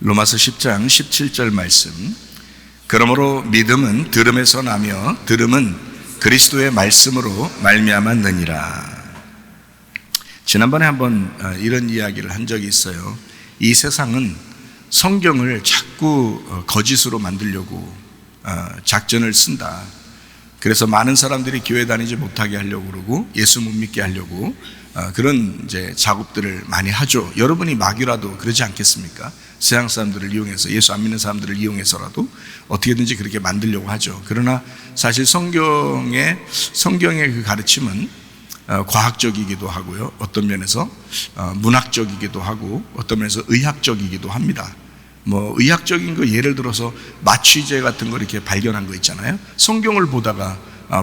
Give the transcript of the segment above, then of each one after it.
로마서 10장 17절 말씀. 그러므로 믿음은 들음에서 나며 들음은 그리스도의 말씀으로 말미암았느니라. 지난번에 한번 이런 이야기를 한 적이 있어요. 이 세상은 성경을 자꾸 거짓으로 만들려고 작전을 쓴다. 그래서 많은 사람들이 교회 다니지 못하게 하려고 그러고 예수 못 믿게 하려고 그런 이제 작업들을 많이 하죠. 여러분이 막이라도 그러지 않겠습니까? 세상 사람들을 이용해서, 예수 안 믿는 사람들을 이용해서라도 어떻게든지 그렇게 만들려고 하죠. 그러나 사실 성경의 그 가르침은 과학적이기도 하고요, 어떤 면에서 문학적이기도 하고 어떤 면에서 의학적이기도 합니다. 뭐 의학적인 거 예를 들어서 마취제 같은 거 이렇게 발견한 거 있잖아요. 성경을 보다가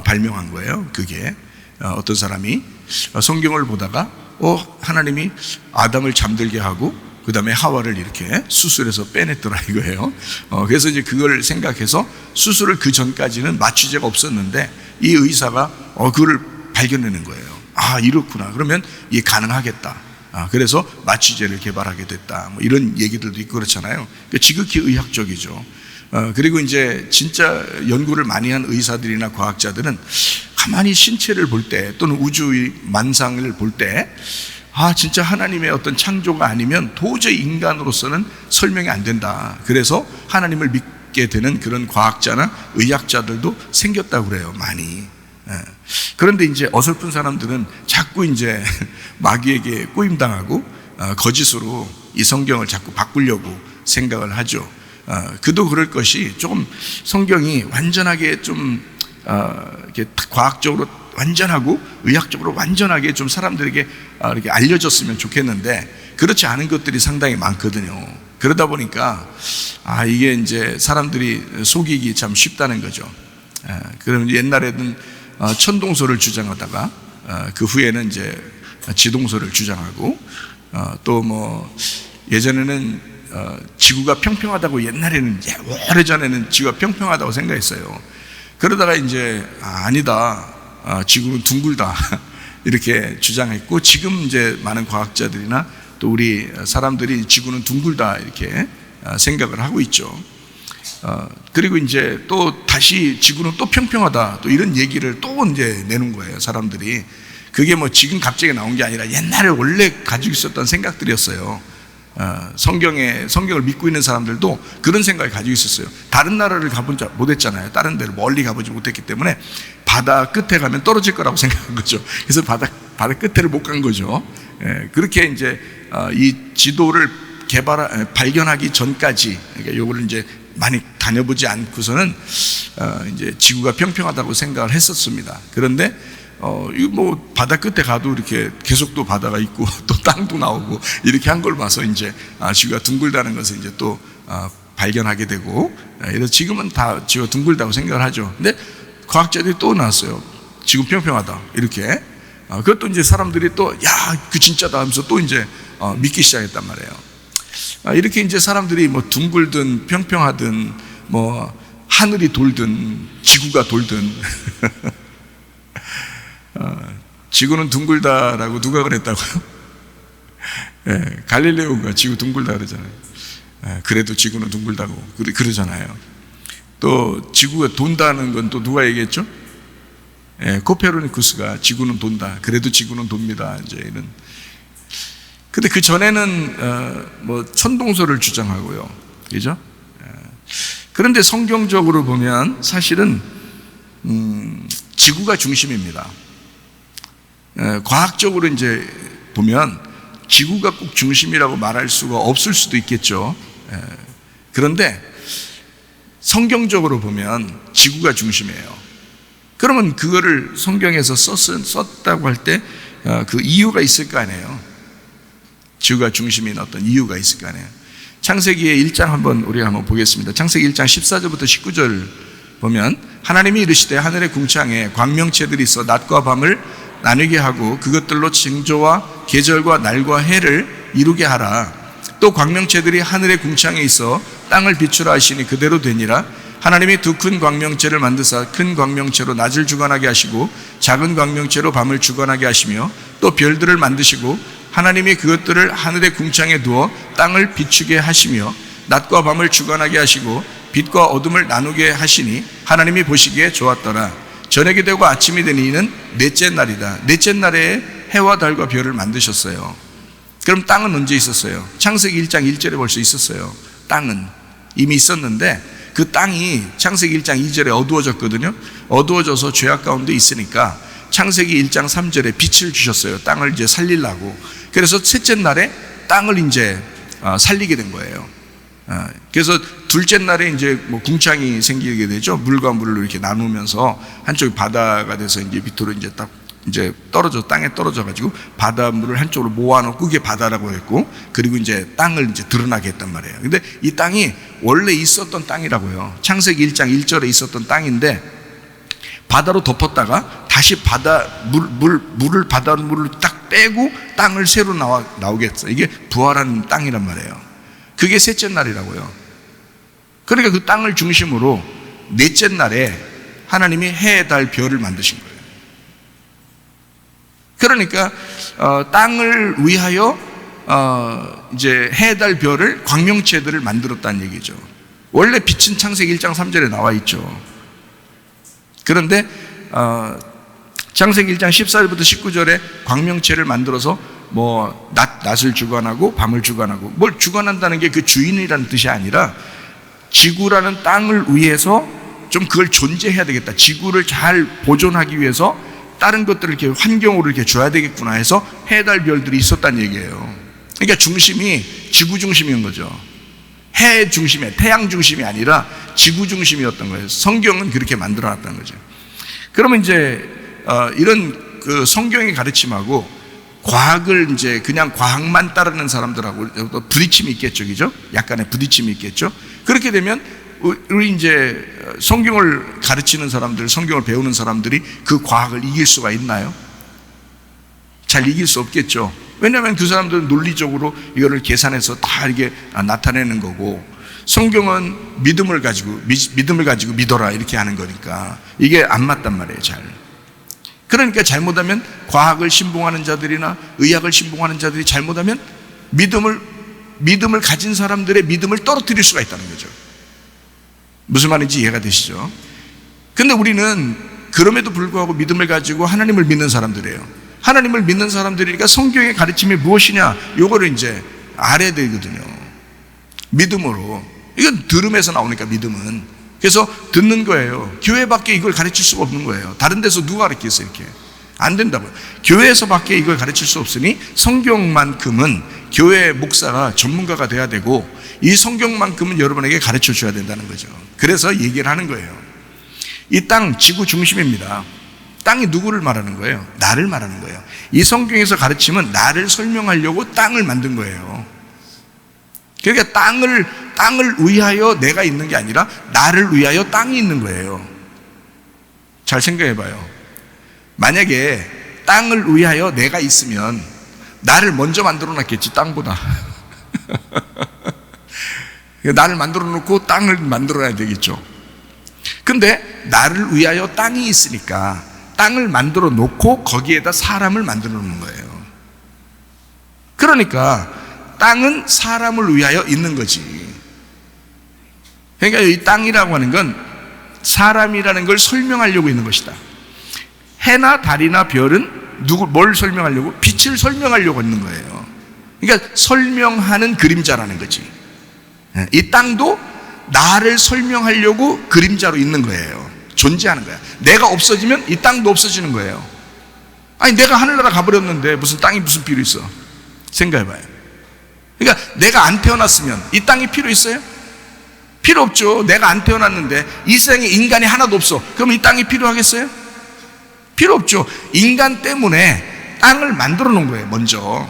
발명한 거예요. 그게 어떤 사람이 성경을 보다가 하나님이 아담을 잠들게 하고 그 다음에 하와를 이렇게 수술해서 빼냈더라 이거예요. 그래서 이제 그걸 생각해서 수술을 그 전까지는 마취제가 없었는데 이 의사가 그걸 발견해낸 거예요. 아, 이렇구나. 그러면 이게 가능하겠다. 그래서 마취제를 개발하게 됐다. 뭐 이런 얘기들도 있고 그렇잖아요. 지극히 의학적이죠. 그리고 이제 진짜 연구를 많이 한 의사들이나 과학자들은 가만히 신체를 볼 때 또는 우주의 만상을 볼 때 진짜 하나님의 어떤 창조가 아니면 도저히 인간으로서는 설명이 안 된다. 그래서 하나님을 믿게 되는 그런 과학자나 의학자들도 생겼다고 그래요, 많이. 그런데 이제 어설픈 사람들은 자꾸 이제 마귀에게 꼬임당하고 거짓으로 이 성경을 자꾸 바꾸려고 생각을 하죠. 그도 그럴 것이 조금 성경이 완전하게 좀 이렇게 과학적으로 완전하고 의학적으로 완전하게 좀 사람들에게 이렇게 알려졌으면 좋겠는데 그렇지 않은 것들이 상당히 많거든요. 그러다 보니까 이게 이제 사람들이 속이기 참 쉽다는 거죠. 그럼 옛날에는 천동설을 주장하다가 그 후에는 이제 지동설을 주장하고 또 뭐 예전에는 지구가 평평하다고, 옛날에는 오래전에는 지구가 평평하다고 생각했어요. 그러다가 이제 아니다, 지구는 둥글다 이렇게 주장했고, 지금 이제 많은 과학자들이나 또 우리 사람들이 지구는 둥글다 이렇게 생각을 하고 있죠. 그리고 이제 또 다시 지구는 또 평평하다, 또 이런 얘기를 또 이제 내는 거예요, 사람들이. 그게 뭐 지금 갑자기 나온 게 아니라 옛날에 원래 가지고 있었던 생각들이었어요. 성경을 믿고 있는 사람들도 그런 생각을 가지고 있었어요. 다른 나라를 가보지 못했잖아요. 다른 데를 멀리 가보지 못했기 때문에 바다 끝에 가면 떨어질 거라고 생각한 거죠. 그래서 바다 끝에를 못 간 거죠. 그렇게 이제 이 지도를 발견하기 전까지, 그러니까 요거를 이제 많이 다녀보지 않고서는 이제 지구가 평평하다고 생각을 했었습니다. 그런데 이거 뭐 바다 끝에 가도 이렇게 계속 또 바다가 있고 또 땅도 나오고 이렇게 한 걸 봐서 이제 지구가 둥글다는 것을 이제 또 발견하게 되고, 그래서 지금은 다 지구가 둥글다고 생각을 하죠. 근데 과학자들이 또 나왔어요. 지구 평평하다 이렇게. 그것도 이제 사람들이 또 그 진짜다 하면서 또 이제 믿기 시작했단 말이에요. 이렇게 이제 사람들이 뭐 둥글든 평평하든 뭐 하늘이 돌든 지구가 돌든 지구는 둥글다라고 누가 그랬다고요? 갈릴레오가 지구 둥글다 그러잖아요. 그래도 지구는 둥글다고 그러잖아요. 또 지구가 돈다는 건 또 누가 얘기했죠? 코페르니쿠스가 지구는 돈다, 그래도 지구는 돕니다, 이제 이런. 근데 그 전에는 뭐 천동설을 주장하고요, 그죠? 그런데 성경적으로 보면 사실은 지구가 중심입니다. 과학적으로 이제 보면 지구가 꼭 중심이라고 말할 수가 없을 수도 있겠죠. 그런데 성경적으로 보면 지구가 중심이에요. 그러면 그거를 성경에서 썼다고 할 때 그 이유가 있을 거 아니에요. 지구가 중심인 어떤 이유가 있을 거 아니에요. 창세기의 1장 우리가 한번 보겠습니다. 창세기 1장 14절부터 19절 보면, 하나님이 이르시되 하늘의 궁창에 광명체들이 있어 낮과 밤을 나누게 하고 그것들로 징조와 계절과 날과 해를 이루게 하라. 또 광명체들이 하늘의 궁창에 있어 땅을 비추라 하시니 그대로 되니라. 하나님이 두 큰 광명체를 만드사 큰 광명체로 낮을 주관하게 하시고 작은 광명체로 밤을 주관하게 하시며 또 별들을 만드시고 하나님이 그것들을 하늘의 궁창에 두어 땅을 비추게 하시며 낮과 밤을 주관하게 하시고 빛과 어둠을 나누게 하시니 하나님이 보시기에 좋았더라. 저녁이 되고 아침이 되니 이는 넷째 날이다. 넷째 날에 해와 달과 별을 만드셨어요. 그럼 땅은 언제 있었어요? 창세기 1장 1절에 벌써 있었어요. 땅은 이미 있었는데 그 땅이 창세기 1장 2절에 어두워졌거든요. 어두워져서 죄악 가운데 있으니까 창세기 1장 3절에 빛을 주셨어요. 땅을 이제 살리려고. 그래서 셋째 날에 땅을 이제 살리게 된 거예요. 그래서 둘째 날에 이제 뭐 궁창이 생기게 되죠. 물과 물을 이렇게 나누면서 한쪽이 바다가 돼서 이제 밑으로 이제 딱 이제 땅에 떨어져 가지고 바닷물을 한쪽으로 모아놓고 그게 바다라고 했고, 그리고 이제 땅을 이제 드러나게 했단 말이에요. 근데 이 땅이 원래 있었던 땅이라고요. 창세기 1장 1절에 있었던 땅인데 바다로 덮었다가 다시 바닷물을 딱 빼고 땅을 새로 나오게 했어. 이게 부활한 땅이란 말이에요. 그게 셋째 날이라고요. 그러니까 그 땅을 중심으로 넷째 날에 하나님이 해, 달, 별을 만드신 거예요. 그러니까 땅을 위하여 이제 해, 달, 별을 광명체들을 만들었다는 얘기죠. 원래 빛은 창세기 1장 3절에 나와 있죠. 그런데 창세기 1장 14절부터 19절에 광명체를 만들어서 뭐 낮을 주관하고 밤을 주관하고, 뭘 주관한다는 게 그 주인이라는 뜻이 아니라 지구라는 땅을 위해서 좀 그걸 존재해야 되겠다. 지구를 잘 보존하기 위해서 다른 것들을 이렇게 환경으로 이렇게 줘야 되겠구나 해서 해, 달, 별들이 있었다는 얘기예요. 그러니까 중심이 지구 중심인 거죠. 해 중심이, 태양 중심이 아니라 지구 중심이었던 거예요. 성경은 그렇게 만들어 놨다는 거죠. 그러면 이제 이런 그 성경의 가르침하고 과학을 이제 그냥 과학만 따르는 사람들하고 부딪힘이 있겠죠, 그죠? 약간의 부딪힘이 있겠죠. 그렇게 되면 우리 이제 성경을 가르치는 사람들, 성경을 배우는 사람들이 그 과학을 이길 수가 있나요? 잘 이길 수 없겠죠. 왜냐하면 그 사람들은 논리적으로 이거를 계산해서 다 이렇게 나타내는 거고, 성경은 믿음을 가지고 믿어라 이렇게 하는 거니까 이게 안 맞단 말이에요, 잘. 그러니까 잘못하면 과학을 신봉하는 자들이나 의학을 신봉하는 자들이 잘못하면 믿음을 가진 사람들의 믿음을 떨어뜨릴 수가 있다는 거죠. 무슨 말인지 이해가 되시죠? 근데 우리는 그럼에도 불구하고 믿음을 가지고 하나님을 믿는 사람들이에요. 하나님을 믿는 사람들이니까 성경의 가르침이 무엇이냐, 요거를 이제 알아야 되거든요. 믿음으로. 이건 들음에서 나오니까 믿음은. 그래서 듣는 거예요. 교회밖에 이걸 가르칠 수가 없는 거예요. 다른 데서 누가 가르치겠어요? 이렇게 안 된다고요. 교회에서밖에 이걸 가르칠 수 없으니 성경만큼은 교회 목사가 전문가가 돼야 되고, 이 성경만큼은 여러분에게 가르쳐 줘야 된다는 거죠. 그래서 얘기를 하는 거예요. 이 땅 지구 중심입니다. 땅이 누구를 말하는 거예요? 나를 말하는 거예요. 이 성경에서 가르침은 나를 설명하려고 땅을 만든 거예요. 그러니까 땅을 위하여 내가 있는 게 아니라 나를 위하여 땅이 있는 거예요. 잘 생각해 봐요. 만약에 땅을 위하여 내가 있으면 나를 먼저 만들어 놨겠지, 땅보다. 나를 만들어 놓고 땅을 만들어야 되겠죠. 근데 나를 위하여 땅이 있으니까 땅을 만들어 놓고 거기에다 사람을 만들어 놓는 거예요. 그러니까 땅은 사람을 위하여 있는 거지. 그러니까 이 땅이라고 하는 건 사람이라는 걸 설명하려고 있는 것이다. 해나 달이나 별은 뭘 설명하려고? 빛을 설명하려고 있는 거예요. 그러니까 설명하는 그림자라는 거지. 이 땅도 나를 설명하려고 그림자로 있는 거예요. 존재하는 거야. 내가 없어지면 이 땅도 없어지는 거예요. 아니, 내가 하늘나라 가버렸는데 무슨 땅이 무슨 필요 있어? 생각해봐요. 그러니까 내가 안 태어났으면 이 땅이 필요 있어요? 필요 없죠. 내가 안 태어났는데 이 세상에 인간이 하나도 없어. 그럼 이 땅이 필요하겠어요? 필요 없죠. 인간 때문에 땅을 만들어 놓은 거예요, 먼저.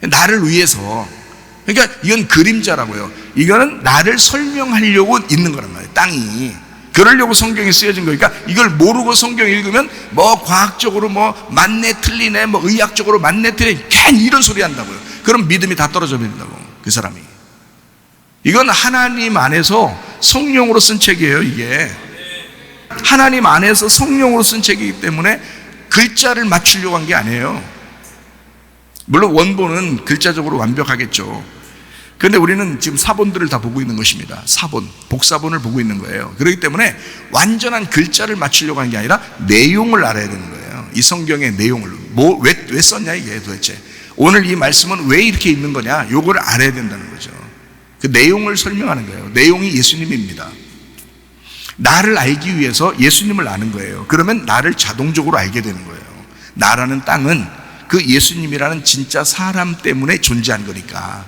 나를 위해서. 그러니까 이건 그림자라고요. 이거는 나를 설명하려고 있는 거란 말이에요, 땅이. 그러려고 성경이 쓰여진 거니까 이걸 모르고 성경 읽으면 뭐 과학적으로 뭐 맞네 틀리네, 뭐 의학적으로 맞네 틀리네, 괜히 이런 소리 한다고요. 그럼 믿음이 다 떨어져 버린다고, 그 사람이. 이건 하나님 안에서 성령으로 쓴 책이에요, 이게. 하나님 안에서 성령으로 쓴 책이기 때문에 글자를 맞추려고 한 게 아니에요. 물론 원본은 글자적으로 완벽하겠죠. 그런데 우리는 지금 사본들을 다 보고 있는 것입니다. 사본, 복사본을 보고 있는 거예요. 그렇기 때문에 완전한 글자를 맞추려고 하는 게 아니라 내용을 알아야 되는 거예요. 이 성경의 내용을. 왜 썼냐 이게 도대체. 오늘 이 말씀은 왜 이렇게 있는 거냐, 요거를 알아야 된다는 거죠. 그 내용을 설명하는 거예요. 내용이 예수님입니다. 나를 알기 위해서 예수님을 아는 거예요. 그러면 나를 자동적으로 알게 되는 거예요. 나라는 땅은 그 예수님이라는 진짜 사람 때문에 존재한 거니까.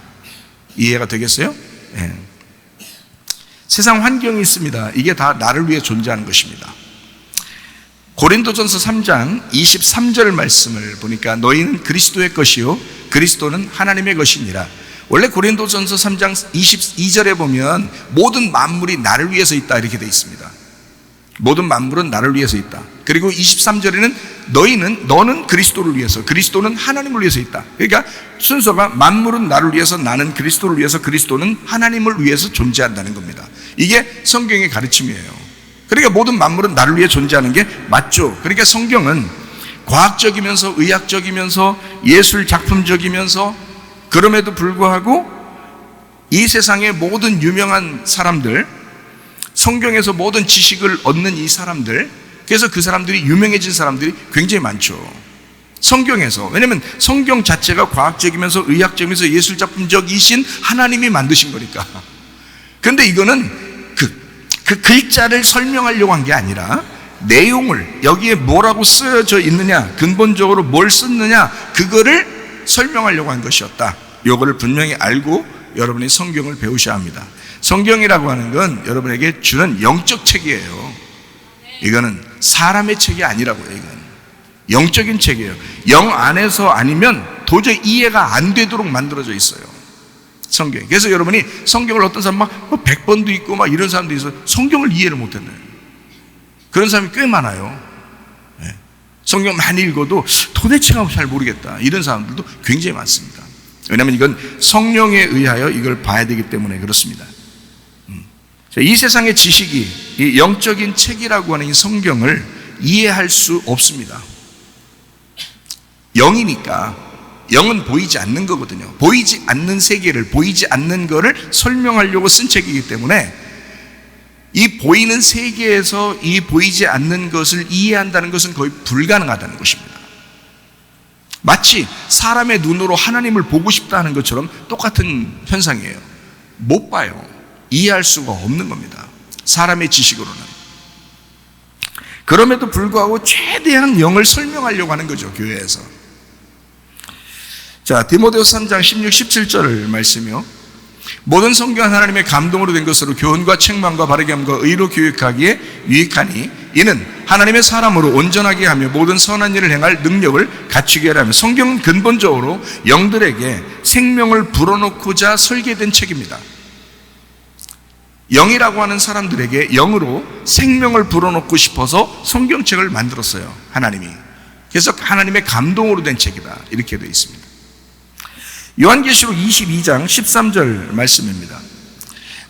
이해가 되겠어요? 네. 세상 환경이 있습니다. 이게 다 나를 위해 존재하는 것입니다. 고린도전서 3장 23절 말씀을 보니까 너희는 그리스도의 것이요 그리스도는 하나님의 것이니라. 원래 고린도전서 3장 22절에 보면 모든 만물이 나를 위해서 있다 이렇게 되어 있습니다. 모든 만물은 나를 위해서 있다. 그리고 23절에는 너는 그리스도를 위해서, 그리스도는 하나님을 위해서 있다. 그러니까 순서가 만물은 나를 위해서, 나는 그리스도를 위해서, 그리스도는 하나님을 위해서 존재한다는 겁니다. 이게 성경의 가르침이에요. 그러니까 모든 만물은 나를 위해 존재하는 게 맞죠. 그러니까 성경은 과학적이면서 의학적이면서 예술 작품적이면서 그럼에도 불구하고 이 세상의 모든 유명한 사람들, 성경에서 모든 지식을 얻는 이 사람들, 그래서 그 사람들이 유명해진 사람들이 굉장히 많죠. 성경에서. 왜냐하면 성경 자체가 과학적이면서 의학적이면서 예술작품적이신 하나님이 만드신 거니까. 그런데 이거는 그 글자를 설명하려고 한 게 아니라 내용을, 여기에 뭐라고 쓰여져 있느냐, 근본적으로 뭘 썼느냐, 그거를 설명하려고 한 것이었다. 이거를 분명히 알고 여러분이 성경을 배우셔야 합니다. 성경이라고 하는 건 여러분에게 주는 영적 책이에요. 이거는 사람의 책이 아니라고요. 이건 영적인 책이에요. 영 안에서 아니면 도저히 이해가 안 되도록 만들어져 있어요, 성경이. 그래서 여러분이 성경을 어떤 사람 막 100번도 읽고 막 이런 사람도 있어요. 성경을 이해를 못했네요. 그런 사람이 꽤 많아요. 성경 많이 읽어도 도대체가 잘 모르겠다, 이런 사람들도 굉장히 많습니다. 왜냐하면 이건 성령에 의하여 이걸 봐야 되기 때문에 그렇습니다. 이 세상의 지식이 이 영적인 책이라고 하는 이 성경을 이해할 수 없습니다. 영이니까. 영은 보이지 않는 거거든요. 보이지 않는 세계를, 보이지 않는 거를 설명하려고 쓴 책이기 때문에 이 보이는 세계에서 이 보이지 않는 것을 이해한다는 것은 거의 불가능하다는 것입니다. 마치 사람의 눈으로 하나님을 보고 싶다는 것처럼 똑같은 현상이에요. 못 봐요. 이해할 수가 없는 겁니다, 사람의 지식으로는. 그럼에도 불구하고 최대한 영을 설명하려고 하는 거죠, 교회에서. 자, 디모데후서 3장 16, 17절 말씀이요. 모든 성경은 하나님의 감동으로 된 것으로 교훈과 책망과 바르게 함과 의로 교육하기에 유익하니 이는 하나님의 사람으로 온전하게 하며 모든 선한 일을 행할 능력을 갖추게 하라며. 성경은 근본적으로 영들에게 생명을 불어넣고자 설계된 책입니다. 영이라고 하는 사람들에게 영으로 생명을 불어넣고 싶어서 성경책을 만들었어요, 하나님이. 그래서 하나님의 감동으로 된 책이다, 이렇게 되어 있습니다. 요한계시록 22장 13절 말씀입니다.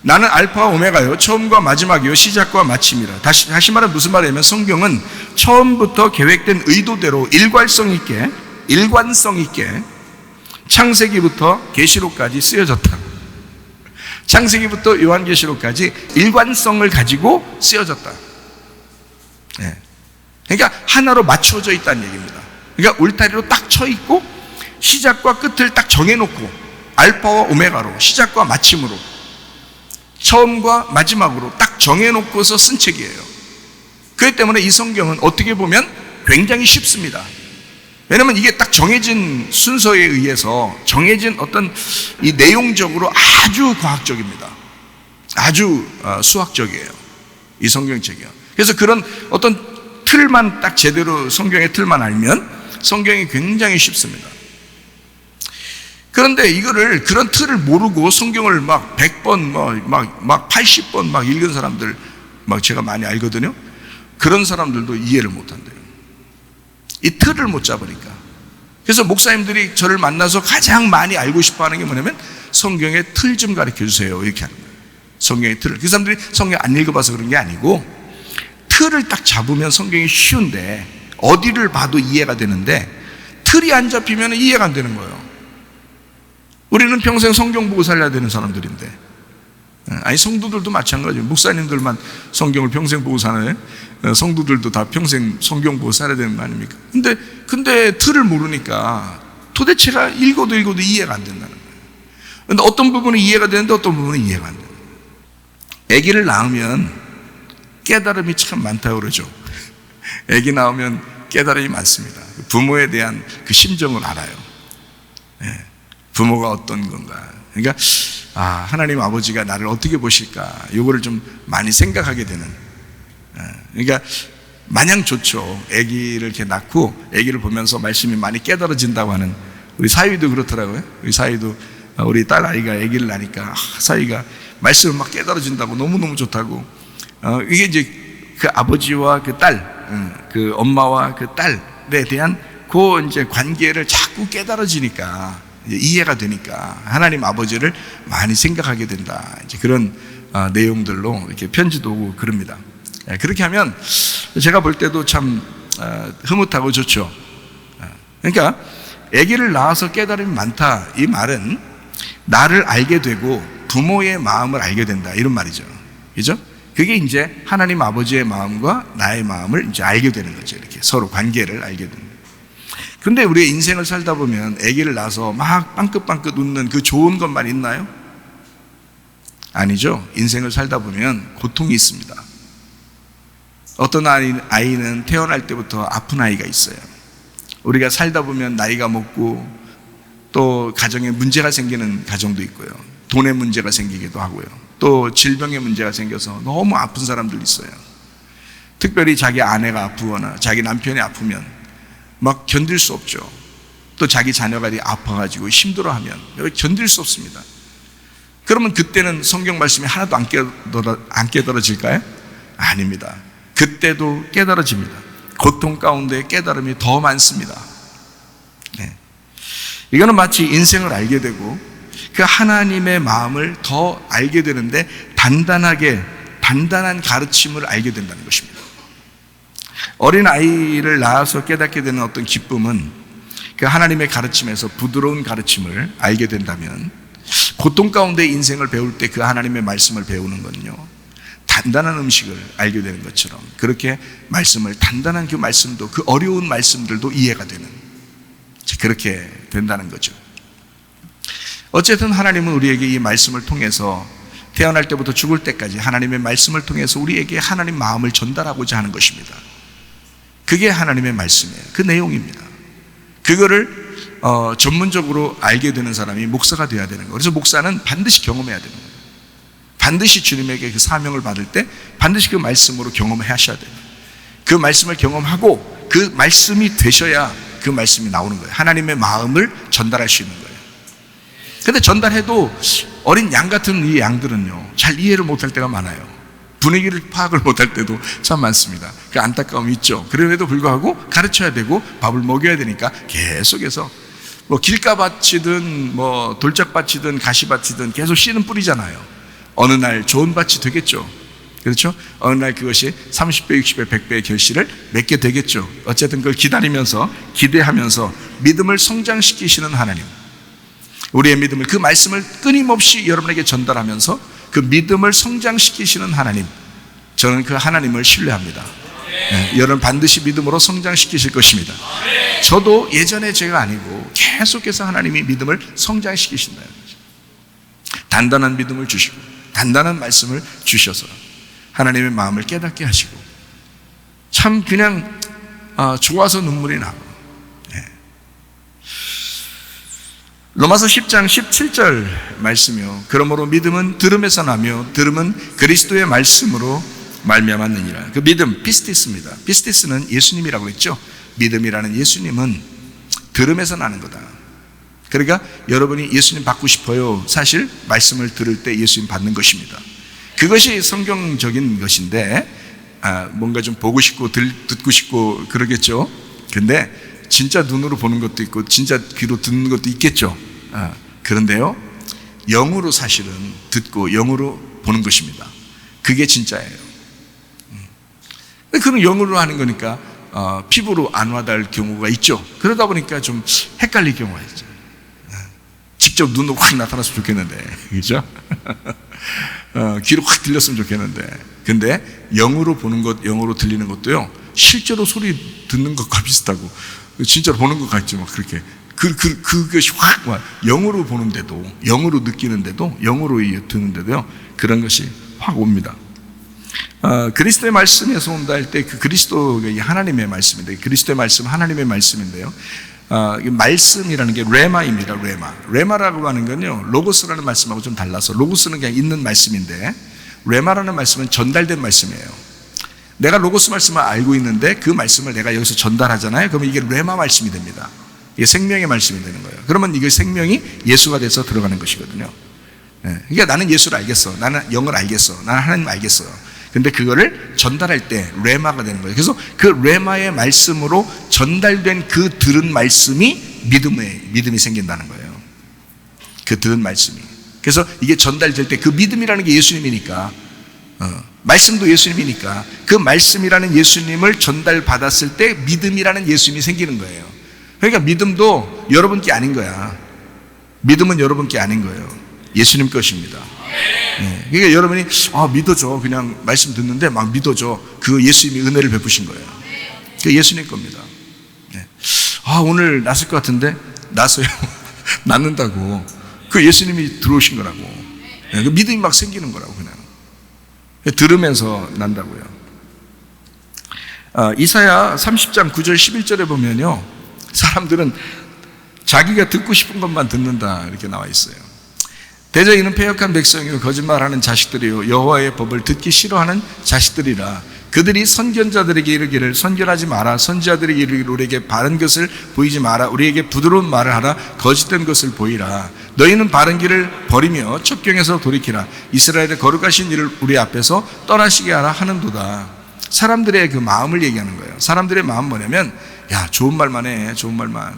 나는 알파와 오메가요, 처음과 마지막이요, 시작과 마침이라. 다시 말하면 무슨 말이냐면 성경은 처음부터 계획된 의도대로 일관성 있게 창세기부터 계시록까지 쓰여졌다. 창세기부터 요한계시록까지 일관성을 가지고 쓰여졌다. 그러니까 하나로 맞춰져 있다는 얘기입니다. 그러니까 울타리로 딱 쳐 있고 시작과 끝을 딱 정해놓고 알파와 오메가로, 시작과 마침으로, 처음과 마지막으로 딱 정해놓고서 쓴 책이에요. 그렇기 때문에 이 성경은 어떻게 보면 굉장히 쉽습니다. 왜냐하면 이게 딱 정해진 순서에 의해서 정해진 어떤 이 내용적으로 아주 과학적입니다. 아주 수학적이에요, 이 성경책이요. 그래서 그런 어떤 틀만 딱 제대로, 성경의 틀만 알면 성경이 굉장히 쉽습니다. 그런데 이거를, 그런 틀을 모르고 성경을 막 100번, 막 80번 막 읽은 사람들 막 제가 많이 알거든요. 그런 사람들도 이해를 못 한대요. 이 틀을 못 잡으니까. 그래서 목사님들이 저를 만나서 가장 많이 알고 싶어 하는 게 뭐냐면 성경의 틀 좀 가르쳐 주세요, 이렇게 하는 거예요. 성경의 틀을. 그 사람들이 성경 안 읽어봐서 그런 게 아니고 틀을 딱 잡으면 성경이 쉬운데, 어디를 봐도 이해가 되는데 틀이 안 잡히면 이해가 안 되는 거예요. 우리는 평생 성경 보고 살아야 되는 사람들인데, 아니 성도들도 마찬가지예요. 목사님들만 성경을 평생 보고 사나요? 성도들도 다 평생 성경 보고 살아야 되는 거 아닙니까? 근데 틀을 모르니까 도대체가 읽어도 이해가 안 된다는 거예요. 근데 어떤 부분은 이해가 되는데 어떤 부분은 이해가 안 돼요. 아기를 낳으면 깨달음이 참 많다고 그러죠. 아기 낳으면 깨달음이 많습니다. 부모에 대한 그 심정을 알아요. 부모가 어떤 건가. 그러니까 하나님 아버지가 나를 어떻게 보실까, 이거를 좀 많이 생각하게 되는. 그러니까 마냥 좋죠. 아기를 이렇게 낳고 아기를 보면서 말씀이 많이 깨달아진다고 하는, 우리 사위도 그렇더라고요. 우리 사위도 우리 딸 아이가 아기를 낳으니까 사위가 말씀을 막 깨달아진다고 너무너무 좋다고. 이게 이제 그 아버지와 그 딸, 그 엄마와 그 딸에 대한 그 이제 관계를 자꾸 깨달아지니까, 이해가 되니까 하나님 아버지를 많이 생각하게 된다. 이제 그런 내용들로 이렇게 편지도 오고 그럽니다. 그렇게 하면 제가 볼 때도 참 흐뭇하고 좋죠. 그러니까 아기를 낳아서 깨달음이 많다, 이 말은 나를 알게 되고 부모의 마음을 알게 된다, 이런 말이죠. 그죠? 그게 이제 하나님 아버지의 마음과 나의 마음을 이제 알게 되는 거죠. 이렇게 서로 관계를 알게 되는 거예요. 근데 우리의 인생을 살다 보면 아기를 낳아서 막 빵긋빵긋 웃는 그 좋은 것만 있나요? 아니죠. 인생을 살다 보면 고통이 있습니다. 어떤 아이는 태어날 때부터 아픈 아이가 있어요. 우리가 살다 보면 나이가 먹고 또 가정에 문제가 생기는 가정도 있고요. 돈의 문제가 생기기도 하고요. 또 질병의 문제가 생겨서 너무 아픈 사람들 있어요. 특별히 자기 아내가 아프거나 자기 남편이 아프면 막 견딜 수 없죠. 또 자기 자녀가 아파가지고 힘들어하면 견딜 수 없습니다. 그러면 그때는 성경 말씀이 하나도 안 깨달아질까요? 아닙니다. 그때도 깨달아집니다. 고통 가운데 깨달음이 더 많습니다. 이거는 마치 인생을 알게 되고 그 하나님의 마음을 더 알게 되는데 단단한 가르침을 알게 된다는 것입니다. 어린 아이를 낳아서 깨닫게 되는 어떤 기쁨은 그 하나님의 가르침에서 부드러운 가르침을 알게 된다면, 고통 가운데 인생을 배울 때 그 하나님의 말씀을 배우는 건요, 단단한 음식을 알게 되는 것처럼 그렇게 말씀을, 단단한 그 말씀도, 그 어려운 말씀들도 이해가 되는, 그렇게 된다는 거죠. 어쨌든 하나님은 우리에게 이 말씀을 통해서 태어날 때부터 죽을 때까지 하나님의 말씀을 통해서 우리에게 하나님 마음을 전달하고자 하는 것입니다. 그게 하나님의 말씀이에요. 그 내용입니다. 그거를 전문적으로 알게 되는 사람이 목사가 되어야 되는 거예요. 그래서 목사는 반드시 경험해야 되는 거예요. 반드시 주님에게 그 사명을 받을 때 반드시 그 말씀으로 경험하셔야 돼요. 그 말씀을 경험하고 그 말씀이 되셔야 그 말씀이 나오는 거예요. 하나님의 마음을 전달할 수 있는 거예요. 근데 전달해도 어린 양 같은 이 양들은요, 잘 이해를 못할 때가 많아요. 분위기를 파악을 못할 때도 참 많습니다. 그 안타까움이 있죠. 그럼에도 불구하고 가르쳐야 되고 밥을 먹여야 되니까 계속해서 뭐 길가밭이든 뭐 돌짝밭이든 가시밭이든 계속 씨는 뿌리잖아요. 어느 날 좋은 밭이 되겠죠. 그렇죠? 어느 날 그것이 30배, 60배, 100배의 결실을 맺게 되겠죠. 어쨌든 그걸 기다리면서, 기대하면서 믿음을 성장시키시는 하나님, 우리의 믿음을, 그 말씀을 끊임없이 여러분에게 전달하면서 그 믿음을 성장시키시는 하나님, 저는 그 하나님을 신뢰합니다. 여러분 반드시 믿음으로 성장시키실 것입니다. 저도 예전에 제가 아니고 계속해서 하나님이 믿음을 성장시키신다는 거죠. 단단한 믿음을 주시고 단단한 말씀을 주셔서 하나님의 마음을 깨닫게 하시고, 참 그냥 좋아서 눈물이 나고. 로마서 10장 17절 말씀이요, 그러므로 믿음은 들음에서 나며 들음은 그리스도의 말씀으로 말미암았느니라. 그 믿음, 피스티스입니다. 피스티스는 예수님이라고 했죠. 믿음이라는 예수님은 들음에서 나는 거다. 그러니까 여러분이 예수님 받고 싶어요, 사실 말씀을 들을 때 예수님 받는 것입니다. 그것이 성경적인 것인데, 뭔가 좀 보고 싶고 듣고 싶고 그러겠죠. 근데 진짜 눈으로 보는 것도 있고 진짜 귀로 듣는 것도 있겠죠. 그런데요, 영으로 사실은 듣고 영으로 보는 것입니다. 그게 진짜예요. 그런 영으로 하는 거니까 피부로 안 와닿을 경우가 있죠. 그러다 보니까 좀 헷갈릴 경우가 있죠. 직접 눈으로 확 나타났으면 좋겠는데, 그죠? 귀로 확 들렸으면 좋겠는데. 근데 영으로 보는 것, 영으로 들리는 것도요, 실제로 소리 듣는 것과 비슷하고, 진짜로 보는 것 같지, 막 그렇게. 그것이 확, 영으로 보는데도, 영으로 느끼는데도, 영으로 듣는데도요, 그런 것이 확 옵니다. 그리스도의 말씀에서 온다 할 때 그 그리스도가 하나님의 말씀인데, 그리스도의 말씀, 하나님의 말씀인데요. 말씀이라는 게 레마입니다. 레마라고 하는 건요, 로고스라는 말씀하고 좀 달라서, 로고스는 그냥 있는 말씀인데, 레마라는 말씀은 전달된 말씀이에요. 내가 로고스 말씀을 알고 있는데 그 말씀을 내가 여기서 전달하잖아요. 그러면 이게 레마 말씀이 됩니다. 이게 생명의 말씀이 되는 거예요. 그러면 이게 생명이 예수가 돼서 들어가는 것이거든요. 그러니까 나는 예수를 알겠어. 나는 영을 알겠어. 나는 하나님 알겠어. 근데 그거를 전달할 때 레마가 되는 거예요. 그래서 그 레마의 말씀으로 전달된 그 들은 말씀이 믿음이 생긴다는 거예요. 그 들은 말씀이. 그래서 이게 전달될 때 그 믿음이라는 게 예수님이니까, 말씀도 예수님이니까 그 말씀이라는 예수님을 전달받았을 때 믿음이라는 예수님이 생기는 거예요. 그러니까 믿음도 여러분 게 아닌 거야. 믿음은 여러분 게 아닌 거예요. 예수님 것입니다. 그러니까 여러분이 믿어줘, 그냥 말씀 듣는데 막 믿어줘. 그 예수님이 은혜를 베푸신 거예요. 그 예수님 겁니다. 오늘 났을 것 같은데 났어요. 낫는다고. 그 예수님이 들어오신 거라고. 그 믿음이 막 생기는 거라고. 그냥 들으면서 난다고요. 이사야 30장 9절 11절에 보면요, 사람들은 자기가 듣고 싶은 것만 듣는다 이렇게 나와 있어요. 대저 이는 패역한 백성이요 거짓말하는 자식들이요 여호와의 법을 듣기 싫어하는 자식들이라. 그들이 선견자들에게 이르기를 선견하지 마라. 선지자들에게 이르기를 우리에게 바른 것을 보이지 마라. 우리에게 부드러운 말을 하라. 거짓된 것을 보이라. 너희는 바른 길을 버리며 첩경에서 돌이키라. 이스라엘의 거룩하신 일을 우리 앞에서 떠나시게 하라 하는도다. 사람들의 그 마음을 얘기하는 거예요. 사람들의 마음 뭐냐면, 야, 좋은 말만 해. 좋은 말만.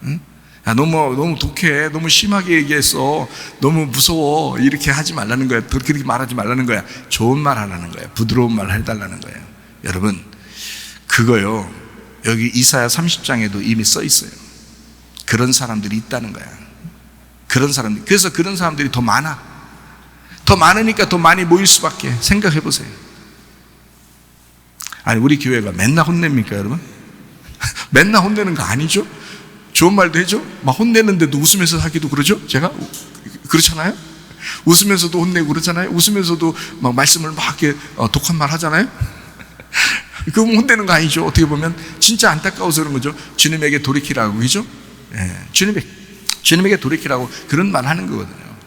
응? 야, 너무 독해. 너무 심하게 얘기했어. 너무 무서워. 이렇게 하지 말라는 거야. 그렇게 말하지 말라는 거야. 좋은 말 하라는 거야. 부드러운 말 해달라는 거예요. 여러분, 그거요, 여기 이사야 30장에도 이미 써 있어요. 그런 사람들이 있다는 거야. 그런 사람들. 그래서 그런 사람들이 더 많아. 더 많으니까 더 많이 모일 수밖에. 생각해 보세요. 아니, 우리 교회가 맨날 혼냅니까, 여러분? 맨날 혼내는 거 아니죠? 좋은 말도 해줘? 막 혼내는데도 웃으면서 하기도 그러죠? 제가? 그렇잖아요? 웃으면서도 혼내고 그러잖아요? 웃으면서도 막 말씀을 막 이렇게 독한 말 하잖아요? 그럼 혼내는 거 아니죠? 어떻게 보면 진짜 안타까워서 그런 거죠. 주님에게 돌이키라고, 그죠? 주님에게 돌이키라고 그런 말 하는 거거든요.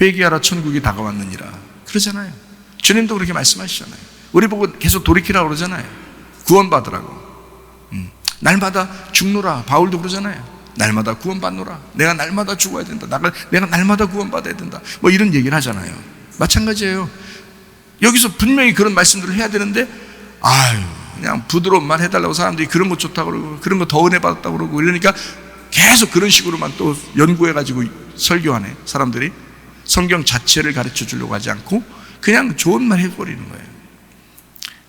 회개하라, 천국이 다가왔느니라 그러잖아요. 주님도 그렇게 말씀하시잖아요. 우리 보고 계속 돌이키라고 그러잖아요. 구원받으라고. 날마다 죽노라. 바울도 그러잖아요. 날마다 구원받노라. 내가 날마다 죽어야 된다. 내가 날마다 구원받아야 된다. 뭐 이런 얘기를 하잖아요. 마찬가지예요. 여기서 분명히 그런 말씀들을 해야 되는데, 그냥 부드러운 말 해달라고 사람들이 그런 거 좋다고 그러고, 그런 거 더 은혜 받았다고 그러고, 이러니까 계속 그런 식으로만 또 연구해가지고 설교하네. 사람들이 성경 자체를 가르쳐 주려고 하지 않고 그냥 좋은 말 해버리는 거예요.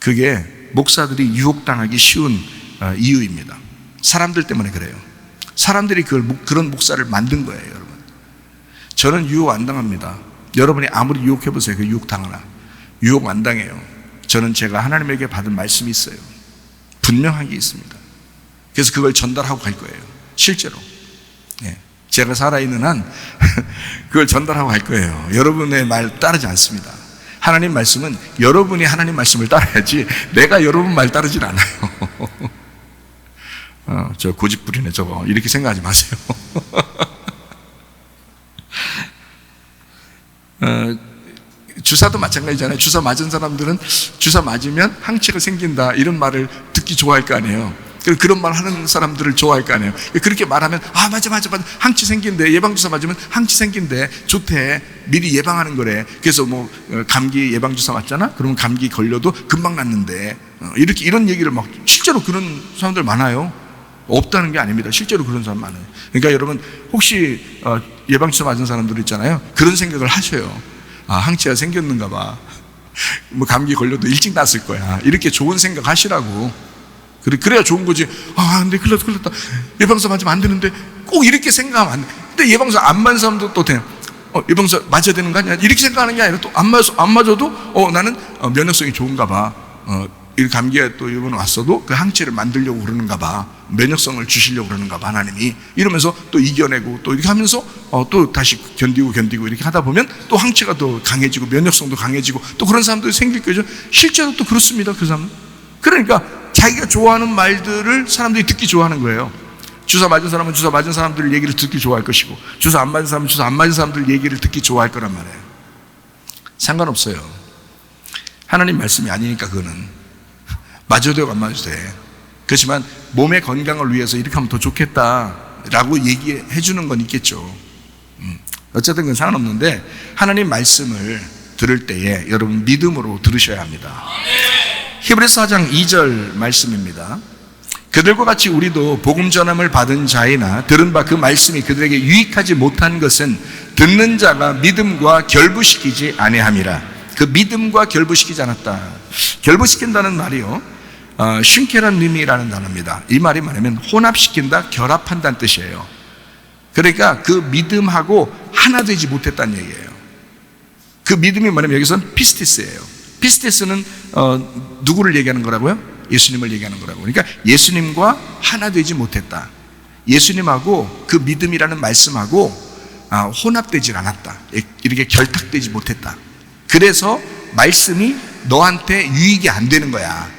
그게 목사들이 유혹당하기 쉬운 이유입니다. 사람들 때문에 그래요. 사람들이 그런 목사를 만든 거예요, 여러분. 저는 유혹 안 당합니다. 여러분이 아무리 유혹해보세요. 그 유혹 당하나. 유혹 안 당해요. 저는 제가 하나님에게 받은 말씀이 있어요. 분명하게 있습니다. 그래서 그걸 전달하고 갈 거예요. 실제로. 제가 살아있는 한 그걸 전달하고 갈 거예요. 여러분의 말 따르지 않습니다. 하나님 말씀은 여러분이 하나님 말씀을 따라야지 내가 여러분 말 따르진 않아요. 저 고집부리네 저거. 이렇게 생각하지 마세요. 주사도 마찬가지잖아요. 주사 맞은 사람들은 주사 맞으면 항체가 생긴다 이런 말을 듣기 좋아할 거 아니에요. 그런 말 하는 사람들을 좋아할 거 아니에요. 그렇게 말하면 맞아 항체 생긴대. 예방주사 맞으면 항체 생긴대. 좋대. 미리 예방하는 거래. 그래서 뭐 감기 예방주사 맞잖아. 그러면 감기 걸려도 금방 낫는데. 이런 얘기를 막 실제로 그런 사람들 많아요. 없다는 게 아닙니다. 실제로 그런 사람 많아요. 그러니까 여러분 혹시 예방주사 맞은 사람들 있잖아요. 그런 생각을 하셔요. 항체가 생겼는가 봐. 뭐 감기 걸려도 일찍 낫을 거야. 이렇게 좋은 생각 하시라고. 그래야 좋은 거지. 근데 큰일 났다. 예방주사 맞으면 안 되는데 꼭 이렇게 생각하면 안 돼. 근데 예방주사 안 맞은 사람도 또 돼. 예방주사 맞아야 되는 거 아니야? 이렇게 생각하는 게 아니라 또 안 맞아도 나는 면역성이 좋은가 봐. 이 감기에 또 이번에 왔어도 그 항체를 만들려고 그러는가 봐. 면역성을 주시려고 그러는가 봐, 하나님이. 이러면서 또 이겨내고 또 이렇게 하면서 또 다시 견디고 이렇게 하다 보면 또 항체가 더 강해지고 면역성도 강해지고 또 그런 사람들이 생길 거죠. 실제로 또 그렇습니다, 그 사람. 그러니까 자기가 좋아하는 말들을 사람들이 듣기 좋아하는 거예요. 주사 맞은 사람은 주사 맞은 사람들 얘기를 듣기 좋아할 것이고, 주사 안 맞은 사람은 주사 안 맞은 사람들 얘기를 듣기 좋아할 거란 말이에요. 상관없어요. 하나님 말씀이 아니니까 그거는. 맞아도 되고 안 맞아도 돼. 그렇지만 몸의 건강을 위해서 이렇게 하면 더 좋겠다라고 얘기해 주는 건 있겠죠. 어쨌든 그건 상관없는데, 하나님 말씀을 들을 때에 여러분 믿음으로 들으셔야 합니다. 히브리서 4장 2절 말씀입니다. 그들과 같이 우리도 복음 전함을 받은 자이나 들은 바 그 말씀이 그들에게 유익하지 못한 것은 듣는 자가 믿음과 결부시키지 아니함이라. 그 믿음과 결부시키지 않았다. 결부시킨다는 말이요, 쉰케라님이라는 단어입니다. 이 말이 뭐냐면 혼합시킨다, 결합한다는 뜻이에요. 그러니까 그 믿음하고 하나 되지 못했다는 얘기예요. 그 믿음이 뭐냐면 여기서는 피스티스예요. 피스티스는 누구를 얘기하는 거라고요? 예수님을 얘기하는 거라고. 그러니까 예수님과 하나 되지 못했다. 예수님하고 그 믿음이라는 말씀하고 혼합되질 않았다. 이렇게 결탁되지 못했다. 그래서 말씀이 너한테 유익이 안 되는 거야.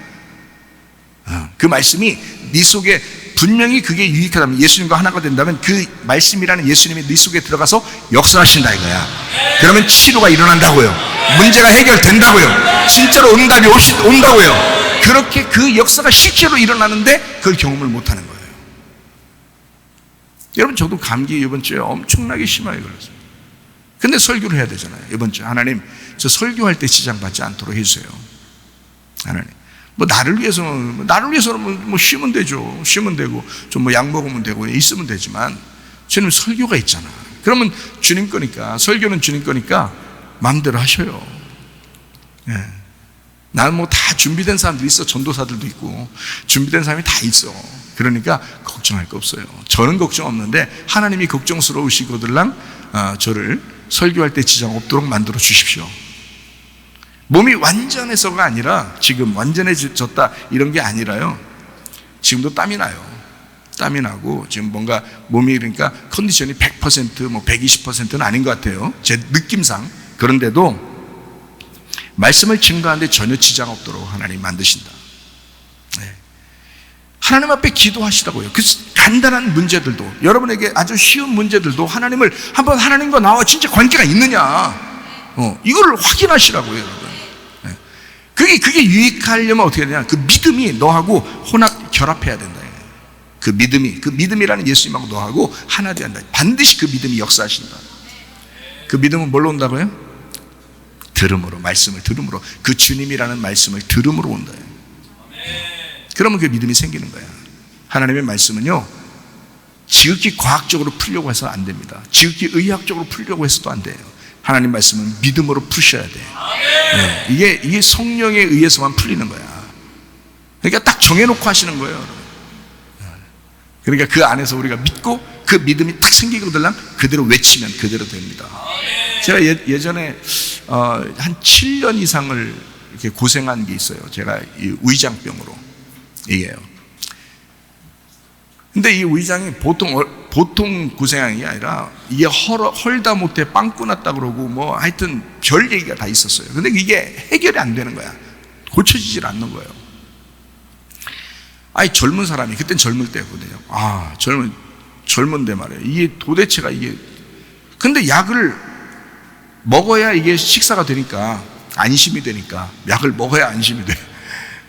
그 말씀이 네 속에 분명히 그게 유익하다면, 예수님과 하나가 된다면 그 말씀이라는 예수님이 네 속에 들어가서 역사하신다 이거야. 그러면 치료가 일어난다고요. 문제가 해결된다고요. 진짜로 응답이 온다고요. 그렇게 그 역사가 실제로 일어나는데 그걸 경험을 못하는 거예요. 여러분, 저도 감기 이번 주에 엄청나게 심하게 걸렸어요. 근데 설교를 해야 되잖아요. 이번 주에 하나님, 저 설교할 때 지장받지 않도록 해주세요. 하나님, 나를 위해서는 쉬면 되죠. 쉬면 되고 좀 약 먹으면 되고 있으면 되지만, 주님 설교가 있잖아. 그러면 주님 거니까, 설교는 주님 거니까 마음대로 하셔요. 예. 나는 다 준비된 사람들이 있어. 전도사들도 있고 준비된 사람이 다 있어. 그러니까 걱정할 거 없어요. 저는 걱정 없는데 하나님이 걱정스러우시거들랑 저를 설교할 때 지장 없도록 만들어 주십시오. 몸이 완전해서가 아니라, 지금 완전해졌다 이런 게 아니라요, 지금도 땀이 나요. 땀이 나고 지금 뭔가 몸이, 그러니까 컨디션이 100% 120%는 아닌 것 같아요, 제 느낌상. 그런데도 말씀을 증거하는데 전혀 지장 없도록 하나님 만드신다. 네. 하나님 앞에 기도하시라고요. 그 간단한 문제들도, 여러분에게 아주 쉬운 문제들도 하나님을 한번, 하나님과 나와 진짜 관계가 있느냐, 이거를 확인하시라고요, 여러분. 네. 그게 유익하려면 어떻게 되냐, 그 믿음이 너하고 결합해야 된다. 그 믿음이라는 예수님하고 너하고 하나 되어야 한다. 반드시 그 믿음이 역사하신다. 그 믿음은 뭘로 온다고요? 들음으로, 말씀을 들음으로, 그 주님이라는 말씀을 들음으로 온다. 그러면 그 믿음이 생기는 거야. 하나님의 말씀은요, 지극히 과학적으로 풀려고 해서 안 됩니다. 지극히 의학적으로 풀려고 해서도 안 돼요. 하나님 말씀은 믿음으로 푸셔야 돼. 네, 이게 성령에 의해서만 풀리는 거야. 그러니까 딱 정해놓고 하시는 거예요. 그러니까 그 안에서 우리가 믿고 그 믿음이 딱 생기거들랑 그대로 외치면 그대로 됩니다. 제가 예전에 한 7년 이상을 이렇게 고생한 게 있어요. 제가 이 위장병으로. 이게요. 근데 이 위장이 보통 고생한 게 아니라, 이게 헐다 못해 빵꾸 났다 그러고 하여튼 별 얘기가 다 있었어요. 근데 이게 해결이 안 되는 거야. 고쳐지질 않는 거예요. 젊은 사람이, 그땐 젊을 때거든요. 젊은데 말이에요. 이게 도대체가 근데 약을 먹어야 이게 식사가 되니까, 안심이 되니까, 약을 먹어야 안심이 돼.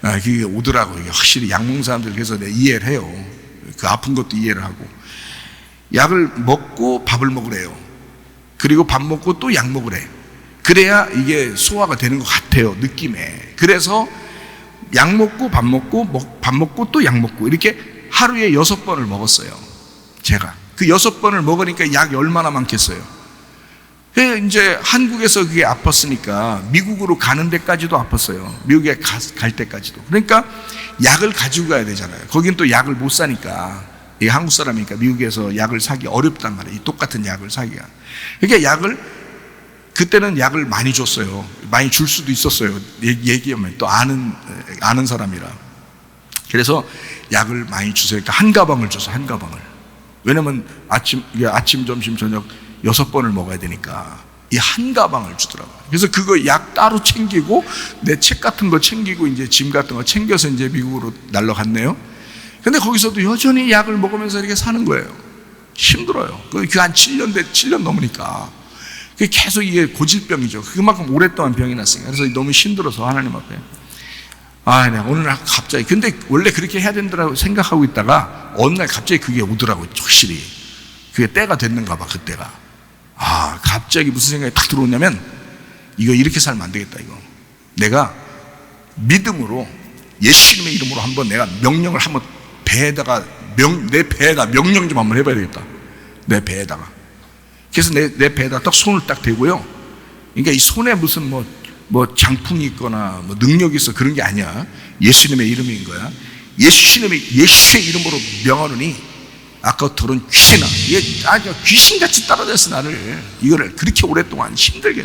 그게 오더라고. 이게 확실히 약 먹는 사람들, 그래서 내가 이해를 해요. 그 아픈 것도 이해를 하고. 약을 먹고 밥을 먹으래요. 그리고 밥 먹고 또 약 먹으래. 그래야 이게 소화가 되는 것 같아요, 느낌에. 그래서 약 먹고 밥 먹고 또 약 먹고, 이렇게 하루에 6번을 먹었어요. 제가 그 6번을 먹으니까 약이 얼마나 많겠어요. 이제 한국에서 그게 아팠으니까 미국으로 가는 데까지도 아팠어요. 미국에 갈 때까지도. 그러니까 약을 가지고 가야 되잖아요. 거긴 또 약을 못 사니까. 이 한국 사람이니까 미국에서 약을 사기 어렵단 말이에요. 이 똑같은 약을 사기가. 그러니까 그때는 약을 많이 줬어요. 많이 줄 수도 있었어요. 얘기하면 또 아는 사람이라. 그래서 약을 많이 주세요. 그러니까 한 가방을 줬어요. 한 가방을. 왜냐면 아침, 점심, 저녁 6번을 먹어야 되니까 이 한 가방을 주더라고요. 그래서 그거 약 따로 챙기고 내 책 같은 거 챙기고 이제 짐 같은 거 챙겨서 이제 미국으로 날라갔네요. 근데 거기서도 여전히 약을 먹으면서 이렇게 사는 거예요. 힘들어요. 그게 한 7년 넘으니까. 그게 계속 이게 고질병이죠. 그만큼 오랫동안 병이 났으니까. 그래서 너무 힘들어서 하나님 앞에. 내가 오늘 갑자기. 근데 원래 그렇게 해야 된다고 생각하고 있다가 어느 날 갑자기 그게 오더라고요. 확실히. 그게 때가 됐는가 봐, 그때가. 갑자기 무슨 생각이 딱 들어오냐면 이거 이렇게 살면 안 되겠다, 이거. 내가 믿음으로 예수님의 이름으로 한번 내가 명령을 한번 내 배에다 명령 좀 한번 해봐야 되겠다. 내 배에다가. 그래서 내 배에다 딱 손을 딱 대고요. 그러니까 이 손에 무슨 뭐 장풍이 있거나 뭐 능력이 있어 그런 게 아니야. 예수님의 이름인 거야. 예수의 이름으로 명하노니 아까 들은 귀신아, 이게 아주 귀신같이 따라다녔어 나를. 이거를 그렇게 오랫동안 힘들게.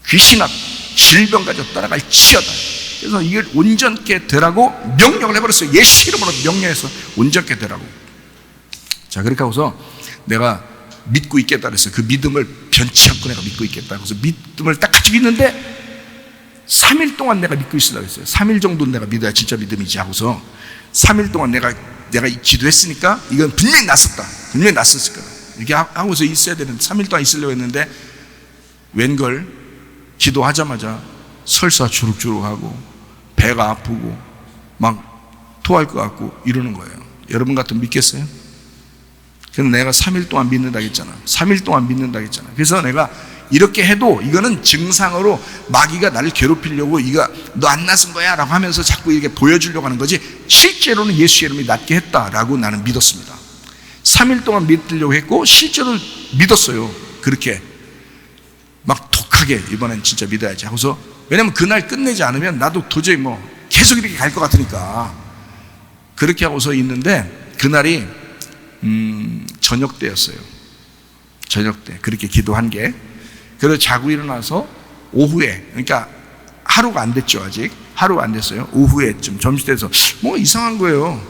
귀신아, 질병 가지고 따라갈지어다. 그래서 이걸 온전케 되라고 명령을 해버렸어요. 예수 이름으로 명령해서 온전케 되라고. 자, 그렇게 하고서 내가 믿고 있겠다 그랬어요. 그 믿음을 변치 않고 내가 믿고 있겠다. 그래서 믿음을 딱 가지고 있는데 3일 동안 내가 믿고 있으려고 했어요. 3일 정도는 내가 믿어야 진짜 믿음이지 하고서 3일 동안 내가 기도했으니까 이건 분명히 났었을 거야. 이렇게 하고서 있어야 되는데 3일 동안 있으려고 했는데 웬걸 기도하자마자 설사 주룩주룩하고 배가 아프고 막 토할 것 같고 이러는 거예요. 여러분 같으면 믿겠어요? 그래서 내가 3일 동안 믿는다고 했잖아. 3일 동안 믿는다고 했잖아. 그래서 내가 이렇게 해도 이거는 증상으로 마귀가 나를 괴롭히려고 이거 너 안 낫은 거야 라고 하면서 자꾸 이렇게 보여주려고 하는 거지 실제로는 예수의 이름이 낫게 했다라고 나는 믿었습니다. 3일 동안 믿으려고 했고 실제로 믿었어요. 그렇게 막 독하게 이번엔 진짜 믿어야지 하고서, 왜냐면 그날 끝내지 않으면 나도 도저히 계속 이렇게 갈 것 같으니까 그렇게 하고서 있는데 그날이 저녁 때였어요. 저녁 때 그렇게 기도한 게. 그래서 자고 일어나서 오후에, 그러니까 하루가 안 됐죠. 아직 하루가 안 됐어요. 오후에쯤 점심때에서 이상한 거예요.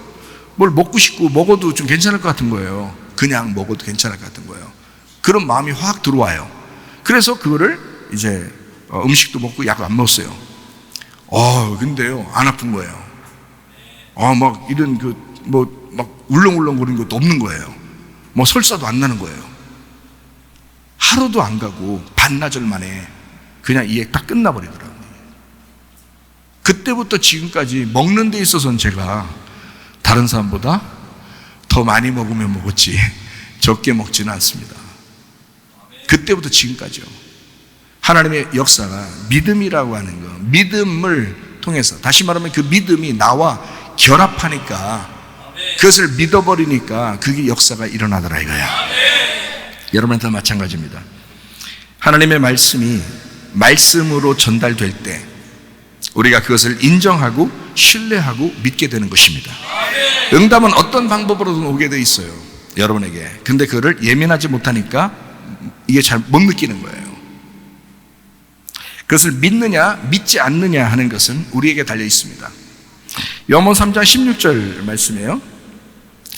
뭘 먹고 싶고 먹어도 좀 괜찮을 것 같은 거예요. 그냥 먹어도 괜찮을 것 같은 거예요. 그런 마음이 확 들어와요. 그래서 그거를 이제 음식도 먹고 약을 안 먹었어요. 근데요 안 아픈 거예요. 막 이런 막 울렁울렁 거리는 것도 없는 거예요. 설사도 안 나는 거예요. 하루도 안 가고 반나절 만에 그냥 이게 딱 끝나버리더라고요. 그때부터 지금까지 먹는 데 있어서는 제가 다른 사람보다 더 많이 먹으면 먹었지 적게 먹지는 않습니다. 그때부터 지금까지요. 하나님의 역사가 믿음이라고 하는 거, 믿음을 통해서, 다시 말하면 그 믿음이 나와 결합하니까 그것을 믿어버리니까 그게 역사가 일어나더라 이거야. 여러분한테도 마찬가지입니다. 하나님의 말씀이 말씀으로 전달될 때 우리가 그것을 인정하고 신뢰하고 믿게 되는 것입니다. 응답은 어떤 방법으로든 오게 돼 있어요, 여러분에게. 근데 그거를 예민하지 못하니까 이게 잘 못 느끼는 거예요. 그것을 믿느냐 믿지 않느냐 하는 것은 우리에게 달려 있습니다. 요한복음 3장 16절 말씀이에요.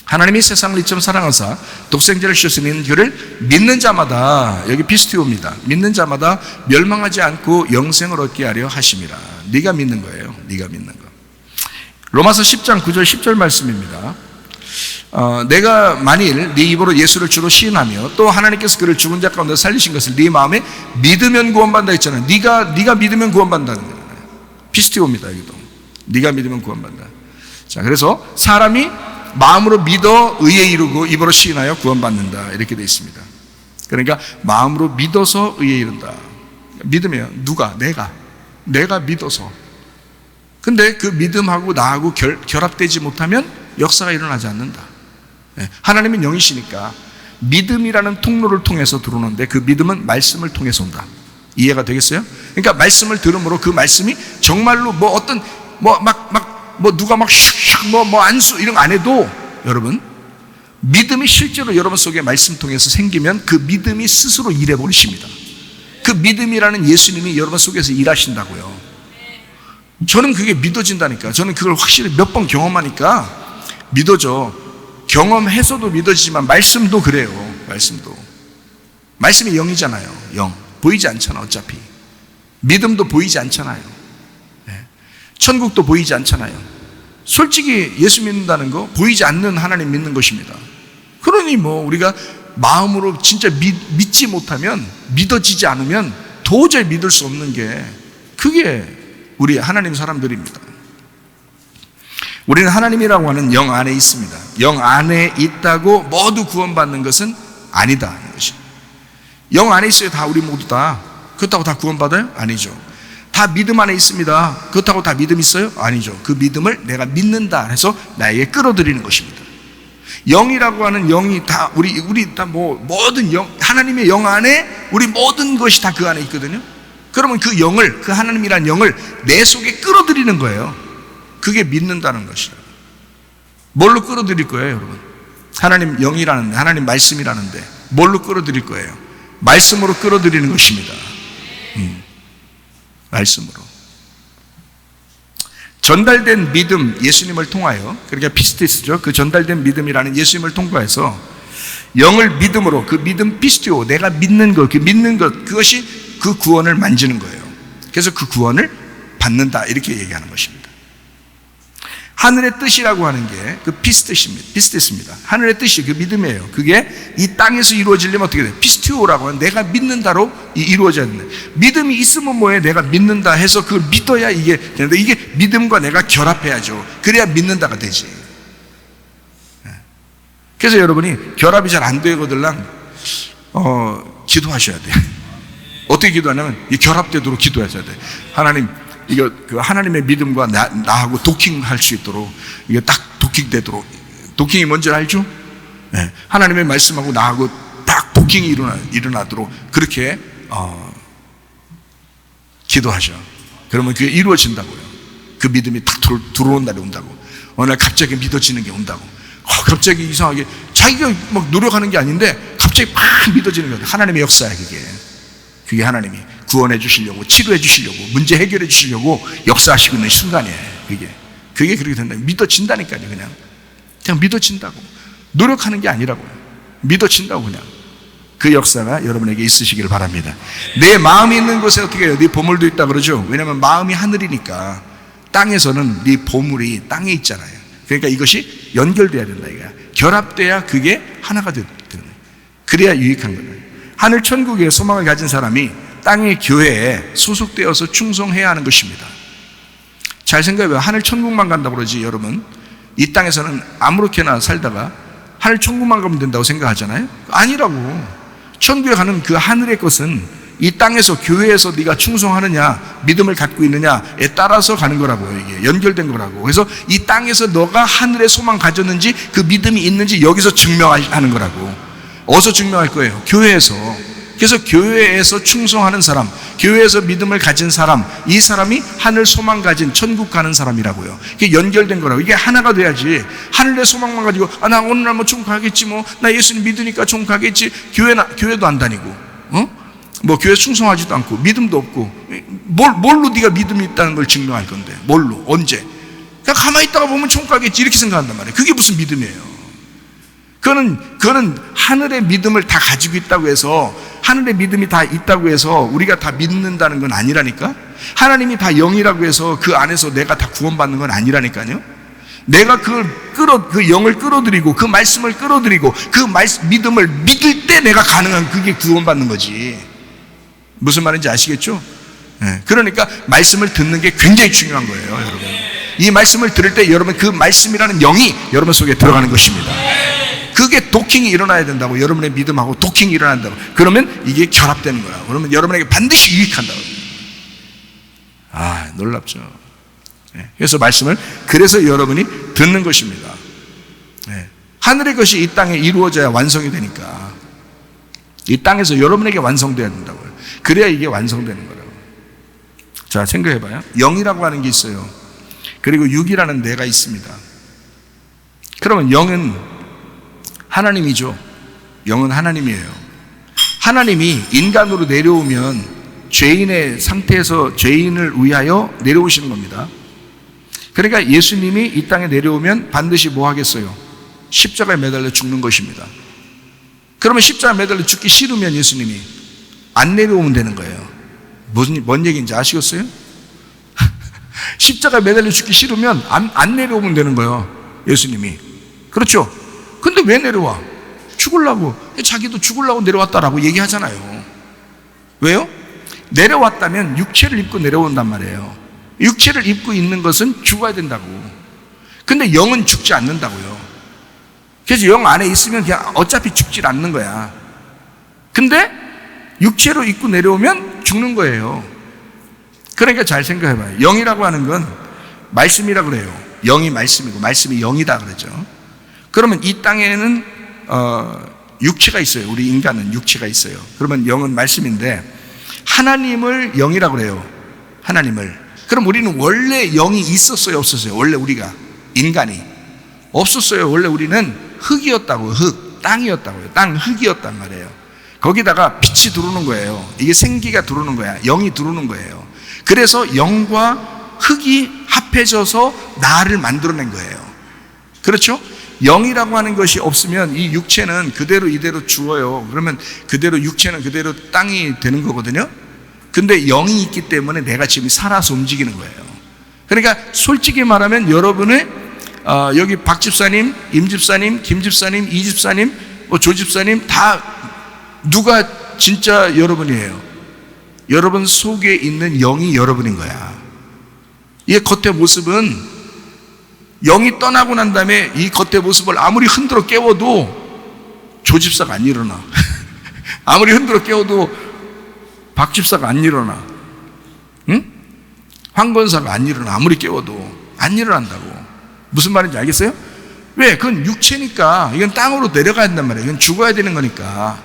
하나님이 세상을 이처럼 사랑하사 독생자를 주셨으니 그를 믿는 자마다, 여기 피스티오입니다. 믿는 자마다 멸망하지 않고 영생을 얻게 하려 하심이라. 네가 믿는 거예요. 네가 믿는 거. 로마서 10장 9절 10절 말씀입니다. 내가 만일 네 입으로 예수를 주로 시인하며 또 하나님께서 그를 죽은 자 가운데 살리신 것을 네 마음에 믿으면 구원받는다 했잖아요. 네가 믿으면 구원받는다는 거예요. 피스티오입니다. 여기도 네가 믿으면 구원받는다. 자, 그래서 사람이 마음으로 믿어 의에 이르고 입으로 시인하여 구원받는다 이렇게 되어 있습니다. 그러니까 마음으로 믿어서 의에 이른다. 믿으면 누가? 내가 믿어서. 근데 그 믿음하고 나하고 결합되지 못하면 역사가 일어나지 않는다. 하나님은 영이시니까 믿음이라는 통로를 통해서 들어오는데 그 믿음은 말씀을 통해서 온다. 이해가 되겠어요? 그러니까 말씀을 들음으로 그 말씀이 정말로 누가 막 슉슉 안수 이런 거 안 해도 여러분? 믿음이 실제로 여러분 속에 말씀 통해서 생기면 그 믿음이 스스로 일해버리십니다. 그 믿음이라는 예수님이 여러분 속에서 일하신다고요. 저는 그게 믿어진다니까. 저는 그걸 확실히 몇 번 경험하니까 믿어져. 경험해서도 믿어지지만 말씀도 그래요. 말씀이 영이잖아요. 영. 보이지 않잖아 어차피. 믿음도 보이지 않잖아요. 천국도 보이지 않잖아요. 솔직히 예수 믿는다는 거 보이지 않는 하나님 믿는 것입니다. 그러니 우리가 마음으로 진짜 믿지 못하면, 믿어지지 않으면 도저히 믿을 수 없는 게 그게 우리 하나님 사람들입니다. 우리는 하나님이라고 하는 영 안에 있습니다. 영 안에 있다고 모두 구원받는 것은 아니다. 영 안에 있어요. 다 우리 모두 다. 그렇다고 다 구원받아요? 아니죠. 다 믿음 안에 있습니다. 그렇다고 다 믿음 있어요? 아니죠. 그 믿음을 내가 믿는다 해서 나에게 끌어들이는 것입니다. 영이라고 하는 영이 다 우리 다 모든 영, 하나님의 영 안에 우리 모든 것이 다 그 안에 있거든요. 그러면 그 영을, 그 하나님이라는 영을 내 속에 끌어들이는 거예요. 그게 믿는다는 것이라. 뭘로 끌어들일 거예요, 여러분? 하나님 영이라는데, 하나님 말씀이라는데 뭘로 끌어들일 거예요? 말씀으로 끌어들이는 것입니다. 말씀으로. 전달된 믿음, 예수님을 통하여, 그러니까 피스티스죠. 그 전달된 믿음이라는 예수님을 통과해서 영을 믿음으로, 그 믿음 피스티오, 내가 믿는 것, 그 믿는 것, 그것이 그 구원을 만지는 거예요. 그래서 그 구원을 받는다, 이렇게 얘기하는 것입니다. 하늘의 뜻이라고 하는 게 그 피스티스입니다. 하늘의 뜻이 그 믿음이에요. 그게 이 땅에서 이루어지려면 어떻게 돼요? 피스티오라고 하는 내가 믿는다로 이루어져야 되는. 믿음이 있으면 뭐예요? 내가 믿는다 해서 그걸 믿어야 이게 되는데, 이게 믿음과 내가 결합해야죠. 그래야 믿는다가 되지. 그래서 여러분이 결합이 잘 안 되거들랑 기도하셔야 돼요. 어떻게 기도하냐면 이 결합되도록 기도하셔야 돼요. 하나님, 이거 그 하나님의 믿음과 나하고 도킹할 수 있도록, 이게 딱 도킹되도록. 도킹이 뭔지 알죠? 네. 하나님의 말씀하고 나하고 딱 도킹이 일어나도록 그렇게 기도하셔. 그러면 그게 이루어진다고요. 그 믿음이 딱 들어온 날이 온다고. 어느 날 갑자기 믿어지는 게 온다고. 갑자기 이상하게 자기가 막 노력하는 게 아닌데 갑자기 막 믿어지는 거예요. 하나님의 역사야 그게 하나님이 구원해 주시려고, 치료해 주시려고, 문제 해결해 주시려고 역사하시고 있는 순간이에요. 그게 그렇게 된다. 믿어진다니까요. 그냥 믿어진다고. 노력하는 게 아니라고요. 믿어진다고. 그냥 그 역사가 여러분에게 있으시기를 바랍니다. 내 마음이 있는 곳에 어떻게 해요? 네 보물도 있다 그러죠. 왜냐하면 마음이 하늘이니까 땅에서는 네 보물이 땅에 있잖아요. 그러니까 이것이 연결돼야 된다 이거야. 결합돼야 그게 하나가 되는 거예요. 그래야 유익한 거예요. 하늘 천국에 소망을 가진 사람이 땅의 교회에 소속되어서 충성해야 하는 것입니다. 잘 생각해봐요. 하늘 천국만 간다고 그러지 여러분. 이 땅에서는 아무렇게나 살다가 하늘 천국만 가면 된다고 생각하잖아요. 아니라고. 천국에 가는 그 하늘의 것은 이 땅에서, 교회에서 네가 충성하느냐, 믿음을 갖고 있느냐에 따라서 가는 거라고요. 이게 연결된 거라고. 그래서 이 땅에서 너가 하늘의 소망 가졌는지, 그 믿음이 있는지 여기서 증명하는 거라고. 어디서 증명할 거예요? 교회에서. 그래서 교회에서 충성하는 사람, 교회에서 믿음을 가진 사람, 이 사람이 하늘 소망 가진 천국 가는 사람이라고요. 이게 연결된 거라고. 이게 하나가 돼야지. 하늘의 소망만 가지고 나 오늘 날 천국 가겠지, 나 예수님 믿으니까 천국 가겠지. 교회도 안 다니고, 교회 충성하지도 않고 믿음도 없고, 뭘로 네가 믿음이 있다는 걸 증명할 건데? 뭘로? 언제? 그냥 가만히 있다가 보면 천국 가겠지 이렇게 생각한단 말이에요. 그게 무슨 믿음이에요? 그거는 하늘의 믿음을 다 가지고 있다고 해서, 하늘의 믿음이 다 있다고 해서 우리가 다 믿는다는 건 아니라니까. 하나님이 다 영이라고 해서 그 안에서 내가 다 구원받는 건 아니라니까요. 내가 그 영을 끌어들이고 그 말씀을 끌어들이고 그 믿음을 믿을 때 내가 가능한, 그게 구원받는 거지. 무슨 말인지 아시겠죠? 네. 그러니까 말씀을 듣는 게 굉장히 중요한 거예요, 여러분. 이 말씀을 들을 때 여러분 그 말씀이라는 영이 여러분 속에 들어가는 것입니다. 그게 도킹이 일어나야 된다고. 여러분의 믿음하고 도킹이 일어난다고. 그러면 이게 결합되는 거라고. 그러면 여러분에게 반드시 유익한다고. 놀랍죠. 네. 그래서 말씀을, 그래서 여러분이 듣는 것입니다. 네. 하늘의 것이 이 땅에 이루어져야 완성이 되니까. 이 땅에서 여러분에게 완성돼야 된다고요. 그래야 이게 완성되는 거라고. 자, 생각해봐요. 영이라고 하는 게 있어요. 그리고 육이라는 뇌가 있습니다. 그러면 영은 하나님이죠. 영은 하나님이에요. 하나님이 인간으로 내려오면 죄인의 상태에서 죄인을 위하여 내려오시는 겁니다. 그러니까 예수님이 이 땅에 내려오면 반드시 뭐 하겠어요? 십자가에 매달려 죽는 것입니다. 그러면 십자가에 매달려 죽기 싫으면 예수님이 안 내려오면 되는 거예요. 뭔 얘기인지 아시겠어요? 십자가에 매달려 죽기 싫으면 안 내려오면 되는 거예요. 예수님이. 그렇죠? 근데 왜 내려와? 죽으려고. 자기도 죽으려고 내려왔다라고 얘기하잖아요. 왜요? 내려왔다면 육체를 입고 내려온단 말이에요. 육체를 입고 있는 것은 죽어야 된다고. 근데 영은 죽지 않는다고요. 그래서 영 안에 있으면 그냥 어차피 죽질 않는 거야. 근데 육체로 입고 내려오면 죽는 거예요. 그러니까 잘 생각해봐요. 영이라고 하는 건 말씀이라고 그래요. 영이 말씀이고 말씀이 영이다 그러죠. 그러면 이 땅에는 육체가 있어요. 우리 인간은 육체가 있어요. 그러면 영은 말씀인데 하나님을 영이라고 그래요. 하나님을. 그럼 우리는 원래 영이 있었어요? 없었어요? 원래 우리가 인간이 없었어요. 원래 우리는 흙이었다고요. 흙, 땅이었다고요. 땅, 흙이었단 말이에요. 거기다가 빛이 들어오는 거예요. 이게 생기가 들어오는 거야. 영이 들어오는 거예요. 그래서 영과 흙이 합해져서 나를 만들어낸 거예요. 그렇죠? 영이라고 하는 것이 없으면 이 육체는 그대로 이대로 죽어요. 그러면 그대로 육체는 그대로 땅이 되는 거거든요. 근데 영이 있기 때문에 내가 지금 살아서 움직이는 거예요. 그러니까 솔직히 말하면 여러분의 여기 박 집사님, 임 집사님, 김 집사님, 이 집사님, 조 집사님 다 누가 진짜 여러분이에요? 여러분 속에 있는 영이 여러분인 거야. 이 겉의 모습은 영이 떠나고 난 다음에 이 겉의 모습을 아무리 흔들어 깨워도 조 집사가 안 일어나. 아무리 흔들어 깨워도 박 집사가 안 일어나. 응? 황 권사가 안 일어나. 아무리 깨워도 안 일어난다고. 무슨 말인지 알겠어요? 왜? 그건 육체니까. 이건 땅으로 내려가야 된단 말이에요. 이건 죽어야 되는 거니까.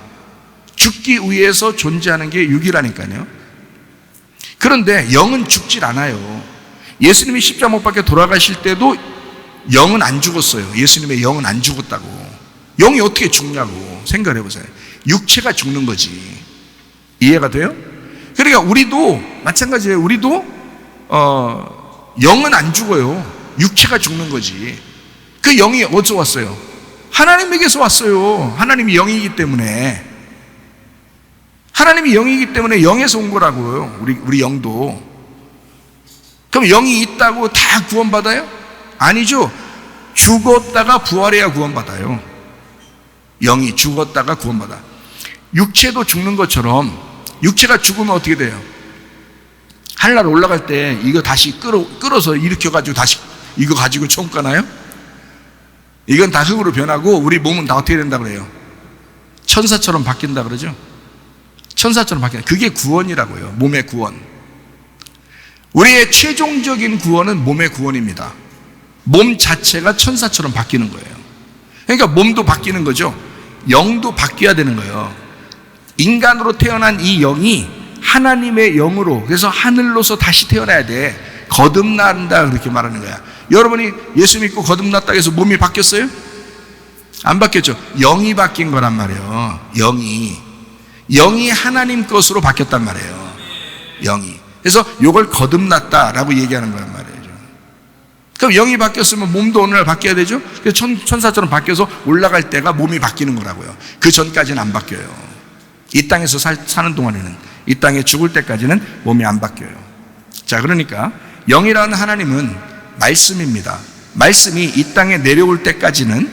죽기 위해서 존재하는 게 육이라니까요. 그런데 영은 죽질 않아요. 예수님이 십자가 못 박혀 돌아가실 때도 영은 안 죽었어요. 예수님의 영은 안 죽었다고. 영이 어떻게 죽냐고 생각해 보세요. 육체가 죽는 거지. 이해가 돼요? 그러니까 우리도 마찬가지예요. 우리도 영은 안 죽어요. 육체가 죽는 거지. 그 영이 어디서 왔어요? 하나님에게서 왔어요. 하나님이 영이기 때문에. 하나님이 영이기 때문에 영에서 온 거라고요. 우리 영도. 그럼 영이 있다고 다 구원받아요? 아니죠. 죽었다가 부활해야 구원받아요. 영이 죽었다가 구원받아. 육체도 죽는 것처럼 육체가 죽으면 어떻게 돼요? 하늘나라 올라갈 때 이거 다시 끌어서 일으켜가지고 다시 이거 가지고 처음 가나요? 이건 다 흙으로 변하고 우리 몸은 다 어떻게 된다 그래요? 천사처럼 바뀐다 그러죠? 천사처럼 바뀐다. 그게 구원이라고요. 몸의 구원. 우리의 최종적인 구원은 몸의 구원입니다. 몸 자체가 천사처럼 바뀌는 거예요. 그러니까 몸도 바뀌는 거죠. 영도 바뀌어야 되는 거예요. 인간으로 태어난 이 영이 하나님의 영으로, 그래서 하늘로서 다시 태어나야 돼. 거듭난다 그렇게 말하는 거야. 여러분이 예수 믿고 거듭났다 해서 몸이 바뀌었어요? 안 바뀌었죠. 영이 바뀐 거란 말이에요. 영이 하나님 것으로 바뀌었단 말이에요. 영이. 그래서 이걸 거듭났다라고 얘기하는 거란 말이에요. 그럼 영이 바뀌었으면 몸도 어느 날 바뀌어야 되죠? 그래서 천사처럼 바뀌어서 올라갈 때가 몸이 바뀌는 거라고요. 그 전까지는 안 바뀌어요. 이 땅에서 사는 동안에는, 이 땅에 죽을 때까지는 몸이 안 바뀌어요. 자, 그러니까 영이라는 하나님은 말씀입니다. 말씀이 이 땅에 내려올 때까지는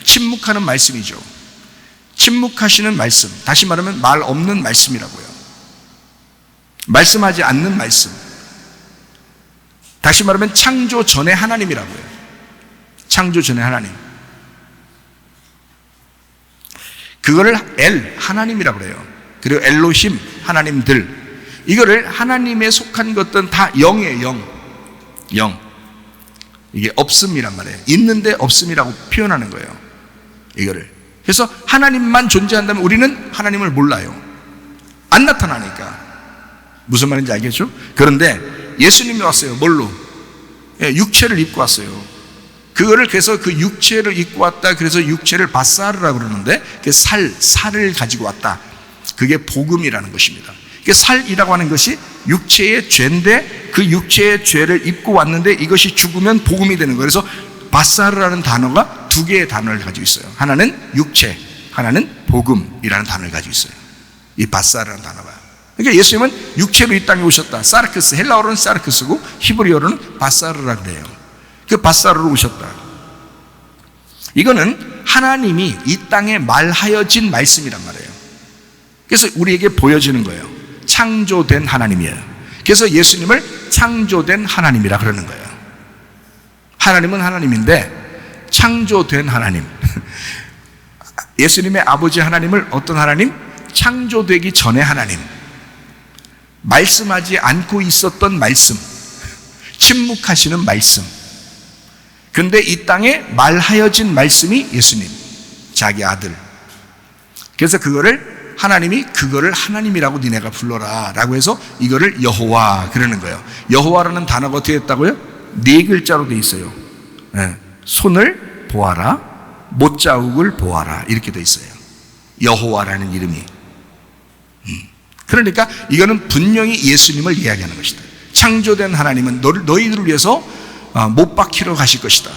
침묵하는 말씀이죠. 침묵하시는 말씀, 다시 말하면 말 없는 말씀이라고요. 말씀하지 않는 말씀, 다시 말하면 창조 전의 하나님이라고요. 창조 전의 하나님. 그거를 하나님이라고 그래요. 그리고 엘로힘, 하나님들. 이거를 하나님에 속한 것들은 다 영이에요. 영. 이게 없음이란 말이에요. 있는데 없음이라고 표현하는 거예요. 이거를. 그래서 하나님만 존재한다면 우리는 하나님을 몰라요. 안 나타나니까. 무슨 말인지 알겠죠? 그런데 예수님이 왔어요. 뭘로? 육체를 입고 왔어요. 그거를 그래서 그 육체를 입고 왔다. 그래서 육체를 바사르라고 그러는데 살을 가지고 왔다. 그게 복음이라는 것입니다. 살이라고 하는 것이 육체의 죄인데 그 육체의 죄를 입고 왔는데 이것이 죽으면 복음이 되는 거예요. 그래서 바사르라는 단어가 두 개의 단어를 가지고 있어요. 하나는 육체, 하나는 복음이라는 단어를 가지고 있어요. 이 바사르라는 단어가. 그러니까 예수님은 육체로 이 땅에 오셨다. 사르크스, 헬라어로는 사르크스고 히브리어로는 바사르라고 그래요. 그 바사르로 오셨다. 이거는 하나님이 이 땅에 말하여진 말씀이란 말이에요. 그래서 우리에게 보여지는 거예요. 창조된 하나님이에요. 그래서 예수님을 창조된 하나님이라 그러는 거예요. 하나님은 하나님인데 창조된 하나님. 예수님의 아버지 하나님을 어떤 하나님? 창조되기 전의 하나님. 말씀하지 않고 있었던 말씀. 침묵하시는 말씀. 그런데 이 땅에 말하여진 말씀이 예수님, 자기 아들. 그래서 하나님이 그거를 하나님이라고 니네가 불러라 라고 해서 이거를 여호와 그러는 거예요. 여호와라는 단어가 어떻게 했다고요? 4글자로 돼 있어요. 손을 보아라, 못자국을 보아라 이렇게 돼 있어요. 여호와라는 이름이. 그러니까 이거는 분명히 예수님을 이야기하는 것이다. 창조된 하나님은 너희들을 위해서 못 박히러 가실 것이다.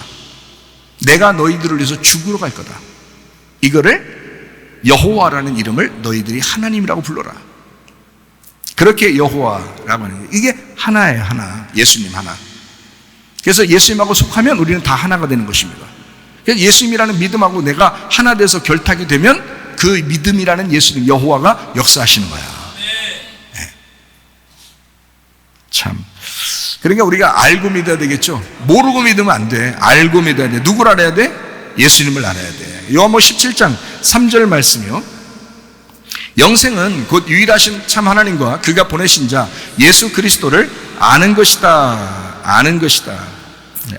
내가 너희들을 위해서 죽으러 갈 거다. 이거를 여호와라는 이름을 너희들이 하나님이라고 불러라. 그렇게 여호와라고 하는 거예요. 이게 하나예요. 하나. 예수님 하나. 그래서 예수님하고 속하면 우리는 다 하나가 되는 것입니다. 그래서 예수님이라는 믿음하고 내가 하나 돼서 결탁이 되면 그 믿음이라는 예수님 여호와가 역사하시는 거야. 네. 참. 그러니까 우리가 알고 믿어야 되겠죠. 모르고 믿으면 안 돼. 알고 믿어야 돼. 누구를 알아야 돼? 예수님을 알아야 돼. 요한복음 17장 3절 말씀이요. 영생은 곧 유일하신 참 하나님과 그가 보내신 자 예수 그리스도를 아는 것이다. 아는 것이다.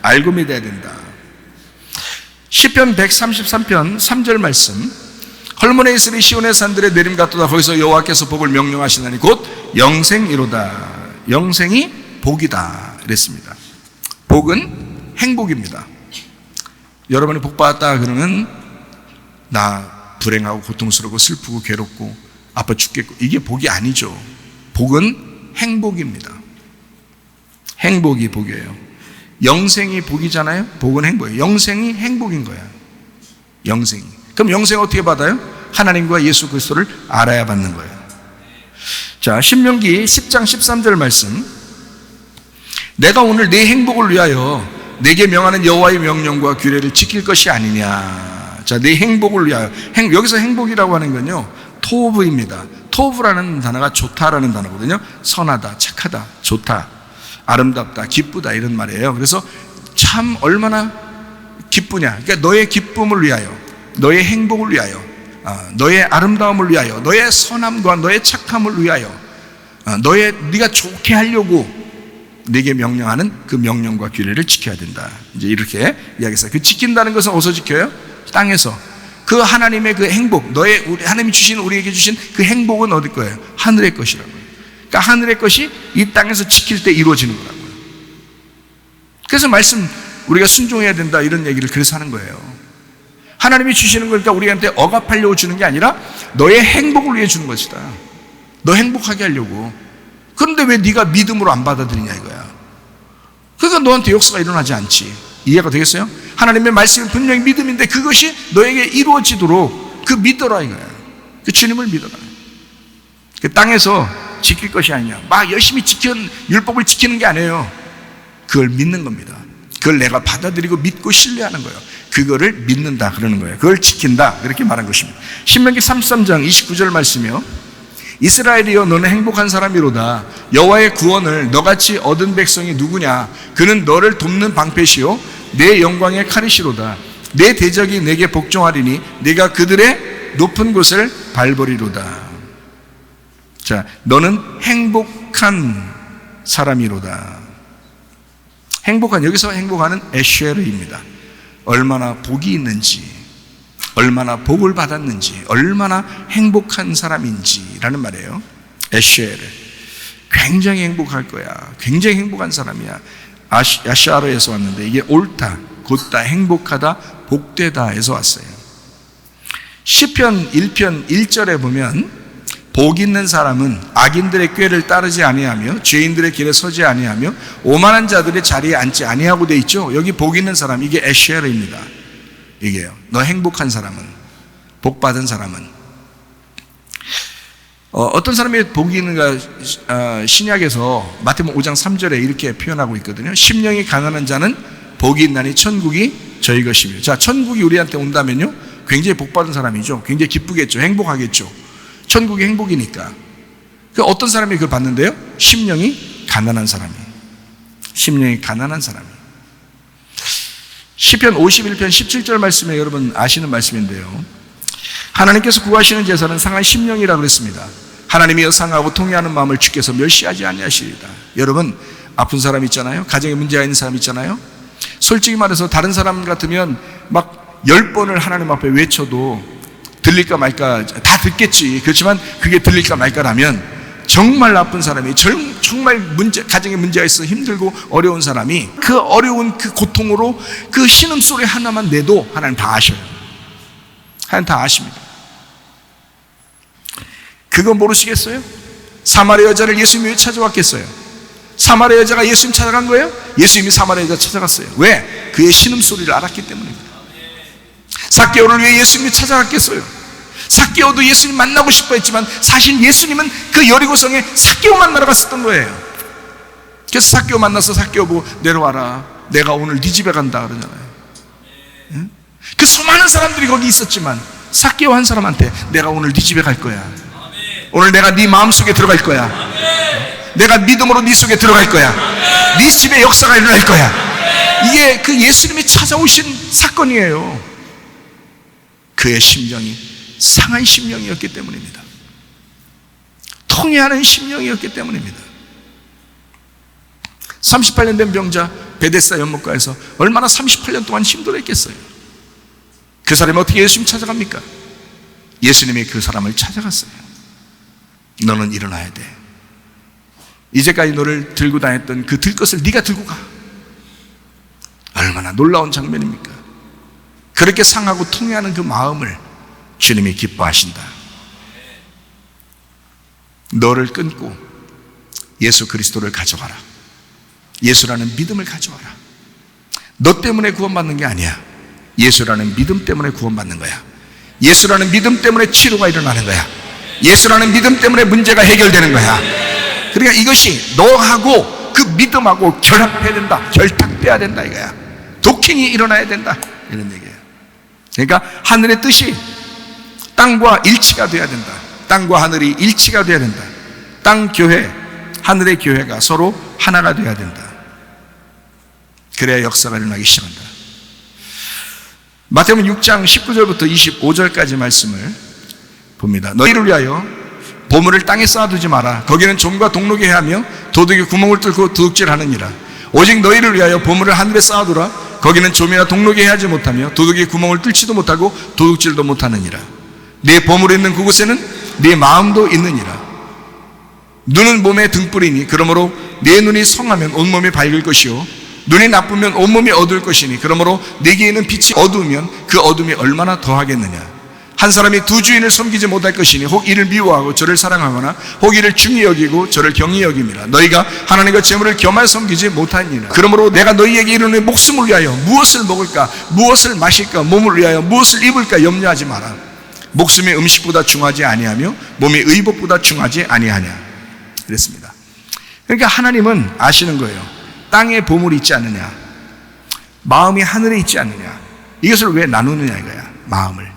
알고 믿어야 된다. 시편 133편 3절 말씀. 헐몬에 있으리 시온의 산들의 내림 같도다. 거기서 여호와께서 복을 명령하시나니 곧 영생이로다. 영생이 복이다. 이랬습니다. 복은 행복입니다. 여러분이 복 받았다 그러면 나 불행하고 고통스럽고 슬프고 괴롭고 아파 죽겠고 이게 복이 아니죠. 복은 행복입니다. 행복이 복이에요. 영생이 복이잖아요. 복은 행복이에요. 영생이 행복인 거야. 영생이. 그럼 영생 어떻게 받아요? 하나님과 예수 그리스도를 알아야 받는 거예요. 자, 신명기 10장 13절 말씀. 내가 오늘 내 행복을 위하여 내게 명하는 여호와의 명령과 규례를 지킬 것이 아니냐. 자, 내 행복을 위하여. 여기서 행복이라고 하는 건요, 토브입니다. 토브라는 단어가 좋다라는 단어거든요. 선하다, 착하다, 좋다, 아름답다, 기쁘다 이런 말이에요. 그래서 참 얼마나 기쁘냐. 그러니까 너의 기쁨을 위하여, 너의 행복을 위하여, 너의 아름다움을 위하여, 너의 선함과 너의 착함을 위하여, 네가 좋게 하려고 네게 명령하는 그 명령과 규례를 지켜야 된다. 이제 이렇게 이야기했어요. 그 지킨다는 것은 어디서 지켜요? 땅에서. 그 하나님의 그 행복, 하나님이 우리에게 주신 그 행복은 어디 거예요? 하늘의 것이라고요. 그러니까 하늘의 것이 이 땅에서 지킬 때 이루어지는 거라고요. 그래서 말씀 우리가 순종해야 된다 이런 얘기를 그래서 하는 거예요. 하나님이 주시는 거니까 우리한테 억압하려고 주는 게 아니라 너의 행복을 위해 주는 것이다. 너 행복하게 하려고. 그런데 왜 네가 믿음으로 안 받아들이냐 이거야. 그러니까 너한테 역사가 일어나지 않지. 이해가 되겠어요? 하나님의 말씀은 분명히 믿음인데 그것이 너에게 이루어지도록 그 믿어라 이거야. 그 주님을 믿어라. 그 땅에서 지킬 것이 아니냐. 막 열심히 율법을 지키는 게 아니에요. 그걸 믿는 겁니다. 그걸 내가 받아들이고 믿고 신뢰하는 거예요. 그거를 믿는다 그러는 거예요. 그걸 지킨다 그렇게 말한 것입니다. 신명기 33장 29절 말씀이요. 이스라엘이여 너는 행복한 사람이로다. 여호와의 구원을 너같이 얻은 백성이 누구냐. 그는 너를 돕는 방패시요 내 영광의 칼이시로다. 내 대적이 내게 복종하리니 네가 그들의 높은 곳을 밟으리로다. 자, 너는 행복한 사람이로다. 행복한, 여기서 행복하는 에쉐르입니다. 얼마나 복이 있는지, 얼마나 복을 받았는지, 얼마나 행복한 사람인지라는 말이에요. 에쉐르. 굉장히 행복할 거야. 굉장히 행복한 사람이야. 야샤르에서 왔는데 이게 옳다, 곧다, 행복하다, 복되다 에서 왔어요. 시편 1편 1절에 보면 복 있는 사람은 악인들의 꾀를 따르지 아니하며 죄인들의 길에 서지 아니하며 오만한 자들의 자리에 앉지 아니하고 돼 있죠. 여기 복 있는 사람, 이게 에쉐르입니다. 이게요. 너 행복한 사람은, 복 받은 사람은. 어떤 사람이 복이 있는가, 신약에서 마태복음 5장 3절에 이렇게 표현하고 있거든요. 심령이 가난한 자는 복이 있나니 천국이 저희 것이며. 자, 천국이 우리한테 온다면요, 굉장히 복 받은 사람이죠. 굉장히 기쁘겠죠. 행복하겠죠. 천국이 행복이니까. 어떤 사람이 그걸 받는데요? 심령이 가난한 사람이. 심령이 가난한 사람이. 시편 51편 17절 말씀에 여러분 아시는 말씀인데요. 하나님께서 구하시는 제사는 상한 심령이라 그랬습니다. 하나님이여 상하고 통회하는 마음을 주께서 멸시하지 아니하시리다. 여러분, 아픈 사람 있잖아요. 가정에 문제가 있는 사람 있잖아요. 솔직히 말해서 다른 사람 같으면 막 10번을 하나님 앞에 외쳐도 들릴까 말까, 다 듣겠지. 그렇지만 그게 들릴까 말까라면 정말 나쁜 사람이, 정말 가정에 문제가 있어 힘들고 어려운 사람이 그 어려운 그 고통으로 그 신음소리 하나만 내도 하나님 다 아셔요. 하나님 다 아십니다. 그거 모르시겠어요? 사마리아 여자를 예수님이 왜 찾아왔겠어요? 사마리아 여자가 예수님 찾아간 거예요? 예수님이 사마리아 여자 찾아갔어요. 왜? 그의 신음소리를 알았기 때문입니다. 삭개오를 왜 예수님이 찾아갔겠어요? 삭개오도 예수님 만나고 싶어 했지만 사실 예수님은 그 여리고성에 삭개오 만나러 갔었던 거예요. 그래서 삭개오 만나서 삭개오 보고 내려와라, 내가 오늘 네 집에 간다 그러잖아요. 응? 그 수많은 사람들이 거기 있었지만 삭개오 한 사람한테 내가 오늘 네 집에 갈 거야, 오늘 내가 네 마음속에 들어갈 거야, 내가 믿음으로 네 속에 들어갈 거야, 네 집에 역사가 일어날 거야. 이게 그 예수님이 찾아오신 사건이에요. 그의 심령이 상한 심령이었기 때문입니다. 통회하는 심령이었기 때문입니다. 38년 된 병자 베데스다 연못가에서 얼마나 38년 동안 힘들었겠어요. 그 사람이 어떻게 예수님 찾아갑니까? 예수님이 그 사람을 찾아갔어요. 너는 일어나야 돼. 이제까지 너를 들고 다녔던 그 들것을 네가 들고 가. 얼마나 놀라운 장면입니까? 그렇게 상하고 통회하는 그 마음을 주님이 기뻐하신다. 너를 끊고 예수 그리스도를 가져가라. 예수라는 믿음을 가져와라. 너 때문에 구원받는 게 아니야. 예수라는 믿음 때문에 구원받는 거야. 예수라는 믿음 때문에 치료가 일어나는 거야. 예수라는 믿음 때문에 문제가 해결되는 거야. 그러니까 이것이 너하고 그 믿음하고 결합해야 된다. 결탁돼야 된다 이거야. 도킹이 일어나야 된다 이런 얘기예요. 그러니까 하늘의 뜻이 땅과 일치가 돼야 된다. 땅과 하늘이 일치가 돼야 된다. 땅 교회, 하늘의 교회가 서로 하나가 돼야 된다. 그래야 역사가 일어나기 시작한다. 마태복음 6장 19절부터 25절까지 말씀을 봅니다. 너희를 위하여 보물을 땅에 쌓아두지 마라. 거기는 좀과 동록이 해하며 도둑이 구멍을 뚫고 도둑질하느니라. 오직 너희를 위하여 보물을 하늘에 쌓아두라. 거기는 좀이나 동록이 해하지 못하며 도둑이 구멍을 뚫지도 못하고 도둑질도 못하느니라. 네 보물이 있는 그곳에는 네 마음도 있느니라. 눈은 몸의 등불이니 그러므로 네 눈이 성하면 온몸이 밝을 것이요 눈이 나쁘면 온몸이 어두울 것이니 그러므로 네게 있는 빛이 어두우면 그 어둠이 얼마나 더하겠느냐. 한 사람이 두 주인을 섬기지 못할 것이니 혹 이를 미워하고 저를 사랑하거나 혹 이를 중히 여기고 저를 경히 여김이라. 너희가 하나님과 재물을 겸하여 섬기지 못하니라. 그러므로 내가 너희에게 이르노니 목숨을 위하여 무엇을 먹을까 무엇을 마실까 몸을 위하여 무엇을 입을까 염려하지 마라. 목숨이 음식보다 중하지 아니하며 몸이 의복보다 중하지 아니하냐 그랬습니다. 그러니까 하나님은 아시는 거예요. 땅에 보물이 있지 않느냐, 마음이 하늘에 있지 않느냐. 이것을 왜 나누느냐 이거야. 마음을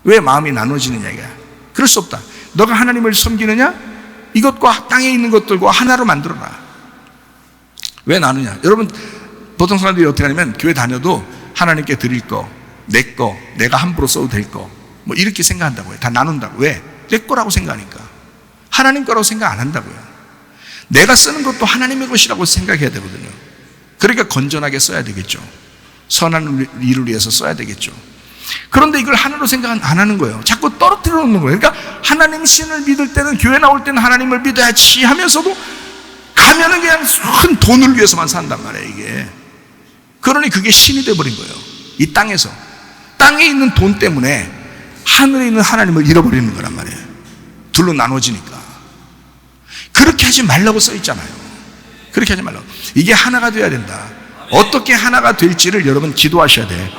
왜 마음이 나눠지느냐 이거야. 그럴 수 없다. 너가 하나님을 섬기느냐, 이것과 땅에 있는 것들과 하나로 만들어라. 왜 나누냐. 여러분, 보통 사람들이 어떻게 하냐면 교회 다녀도 하나님께 드릴 거, 내 거, 내가 함부로 써도 될 거, 뭐 이렇게 생각한다고요. 다 나눈다고. 왜? 내 거라고 생각하니까. 하나님 거라고 생각 안 한다고요. 내가 쓰는 것도 하나님의 것이라고 생각해야 되거든요. 그러니까 건전하게 써야 되겠죠. 선한 일을 위해서 써야 되겠죠. 그런데 이걸 하나로 생각 안 하는 거예요. 자꾸 떨어뜨려 놓는 거예요. 그러니까 하나님 신을 믿을 때는, 교회 나올 때는 하나님을 믿어야지 하면서도 가면은 그냥 큰 돈을 위해서만 산단 말이에요. 이게 그러니 그게 신이 되어버린 거예요. 이 땅에서. 땅에 있는 돈 때문에 하늘에 있는 하나님을 잃어버리는 거란 말이에요. 둘로 나눠지니까. 그렇게 하지 말라고 써 있잖아요. 그렇게 하지 말라고. 이게 하나가 돼야 된다. 어떻게 하나가 될지를 여러분 기도하셔야 돼.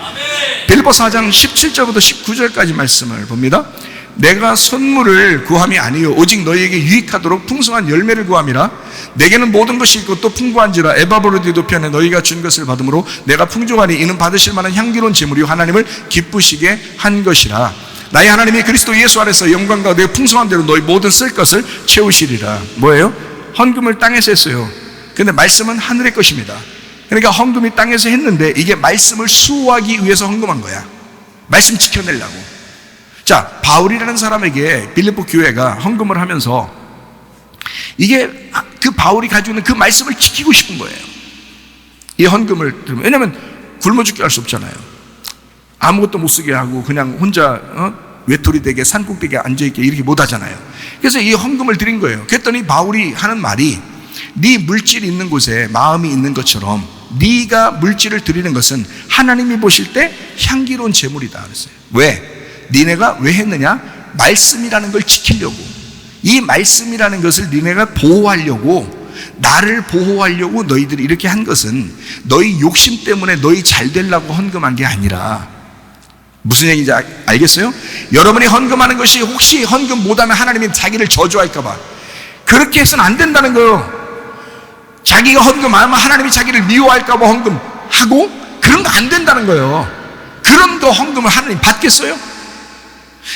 빌립보서 4장 17절부터 19절까지 말씀을 봅니다. 내가 선물을 구함이 아니요 오직 너희에게 유익하도록 풍성한 열매를 구함이라. 내게는 모든 것이 있고 또 풍부한지라. 에바브로디도 편에 너희가 준 것을 받음으로 내가 풍족하니 이는 받으실 만한 향기로운 제물이요 하나님을 기쁘시게 한 것이라. 나의 하나님이 그리스도 예수 안에서 영광과 내 풍성한 대로 너희 모든 쓸 것을 채우시리라. 뭐예요? 헌금을 땅에서 했어요. 근데 말씀은 하늘의 것입니다. 그러니까 헌금이 땅에서 했는데 이게 말씀을 수호하기 위해서 헌금한 거야. 말씀 지켜내려고. 자, 바울이라는 사람에게 빌립보 교회가 헌금을 하면서 이게 그 바울이 가지고 있는 그 말씀을 지키고 싶은 거예요. 이 헌금을 들으면. 왜냐하면 굶어 죽게 할 수 없잖아요. 아무것도 못 쓰게 하고 그냥 혼자 외톨이 되게 산꼭대기에 앉아있게 이렇게 못 하잖아요. 그래서 이 헌금을 드린 거예요. 그랬더니 바울이 하는 말이 네 물질이 있는 곳에 마음이 있는 것처럼 네가 물질을 드리는 것은 하나님이 보실 때 향기로운 제물이다 그랬어요. 왜? 니네가 왜 했느냐? 말씀이라는 걸 지키려고. 이 말씀이라는 것을 니네가 보호하려고, 나를 보호하려고 너희들이 이렇게 한 것은 너희 욕심 때문에 너희 잘 되려고 헌금한 게 아니라. 무슨 얘기인지 알겠어요? 여러분이 헌금하는 것이 혹시 헌금 못하면 하나님이 자기를 저주할까 봐 그렇게 해서는 안 된다는 거예요. 자기가 헌금하면 하나님이 자기를 미워할까 봐 헌금하고 그런 거 안 된다는 거예요. 그런 거 헌금을 하나님 받겠어요?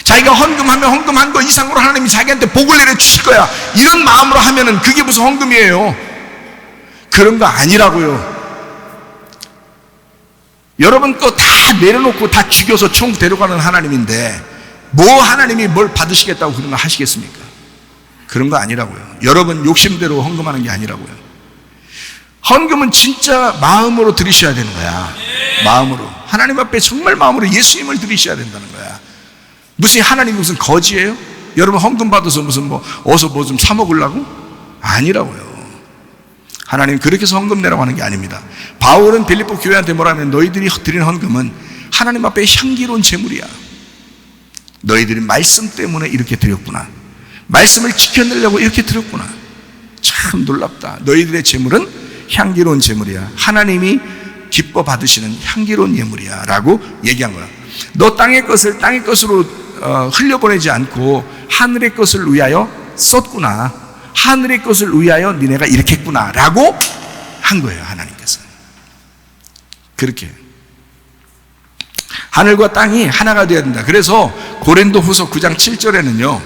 자기가 헌금하면 헌금한 거 이상으로 하나님이 자기한테 복을 내려주실 거야. 이런 마음으로 하면은 그게 무슨 헌금이에요? 그런 거 아니라고요. 여러분 거 다 내려놓고 다 죽여서 총 데려가는 하나님인데 뭐 하나님이 뭘 받으시겠다고 그런 거 하시겠습니까? 그런 거 아니라고요. 여러분 욕심대로 헌금하는 게 아니라고요. 헌금은 진짜 마음으로 드리셔야 되는 거야. 마음으로. 하나님 앞에 정말 마음으로 예수님을 드리셔야 된다는 거야. 무슨 하나님이 무슨 거지예요? 여러분 헌금 받아서 무슨 뭐 어서 뭐 좀 사 먹으려고? 아니라고요. 하나님 그렇게 해서 헌금 내라고 하는 게 아닙니다. 바울은 빌립보 교회한테 뭐라면 너희들이 드린 헌금은 하나님 앞에 향기로운 제물이야. 너희들이 말씀 때문에 이렇게 드렸구나. 말씀을 지켜내려고 이렇게 드렸구나. 참 놀랍다. 너희들의 제물은 향기로운 제물이야. 하나님이 기뻐 받으시는 향기로운 예물이야 라고 얘기한 거야. 너 땅의 것을 땅의 것으로 흘려보내지 않고 하늘의 것을 위하여 썼구나. 하늘의 것을 위하여 니네가 이렇게 했구나 라고 한 거예요. 하나님께서 그렇게 하늘과 땅이 하나가 되어야 된다. 그래서 고린도후서 9장 7절에는요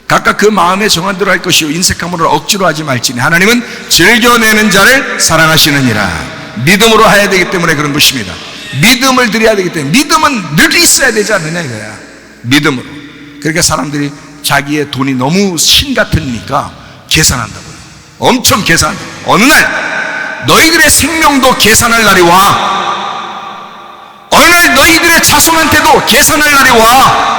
각각 그 마음에 정한 대로 할 것이요 인색함으로 억지로 하지 말지니 하나님은 즐겨내는 자를 사랑하시느니라. 믿음으로 해야 되기 때문에 그런 것입니다. 믿음을 드려야 되기 때문에. 믿음은 늘 있어야 되지 않느냐 이거야. 믿음으로. 그러니까 사람들이 자기의 돈이 너무 신 같으니까 계산한다고요. 엄청 계산한다고요. 어느 날 너희들의 생명도 계산할 날이 와. 어느 날 너희들의 자손한테도 계산할 날이 와.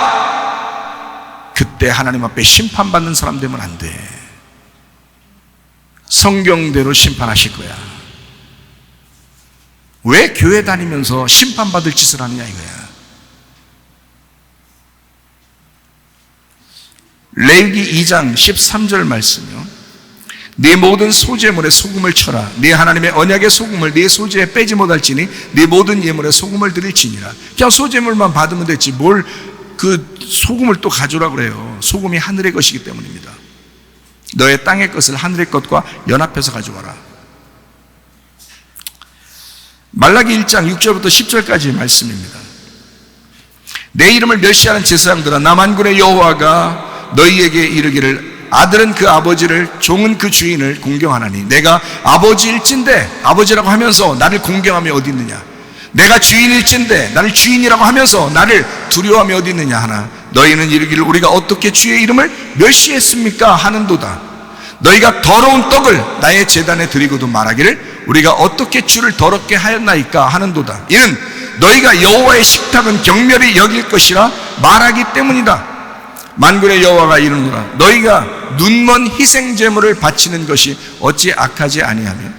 그때 하나님 앞에 심판받는 사람 되면 안 돼. 성경대로 심판하실 거야. 왜 교회 다니면서 심판받을 짓을 하느냐 이거야. 레위기 2장 13절 말씀이요. 네 모든 소제물에 소금을 쳐라. 네 하나님의 언약의 소금을 네 소제에 빼지 못할지니 네 모든 예물에 소금을 드릴지니라. 그냥 소제물만 받으면 됐지 뭘 그 소금을 또 가져오라 그래요. 소금이 하늘의 것이기 때문입니다. 너의 땅의 것을 하늘의 것과 연합해서 가져와라. 말라기 1장 6절부터 10절까지 말씀입니다. 내 이름을 멸시하는 제사장들아 나 만군의 여호와가 너희에게 이르기를 아들은 그 아버지를 종은 그 주인을 공경하나니 내가 아버지일진데 아버지라고 하면서 나를 공경함이 어디 있느냐. 내가 주인일진데 나를 주인이라고 하면서 나를 두려워함이 어디 있느냐 하나. 너희는 이르기를 우리가 어떻게 주의 이름을 멸시했습니까 하는도다. 너희가 더러운 떡을 나의 제단에 드리고도 말하기를 우리가 어떻게 주를 더럽게 하였나이까 하는도다. 이는 너희가 여호와의 식탁은 경멸히 여길 것이라 말하기 때문이다. 만군의 여호와가 이르노라. 너희가 눈먼 희생제물을 바치는 것이 어찌 악하지 아니하며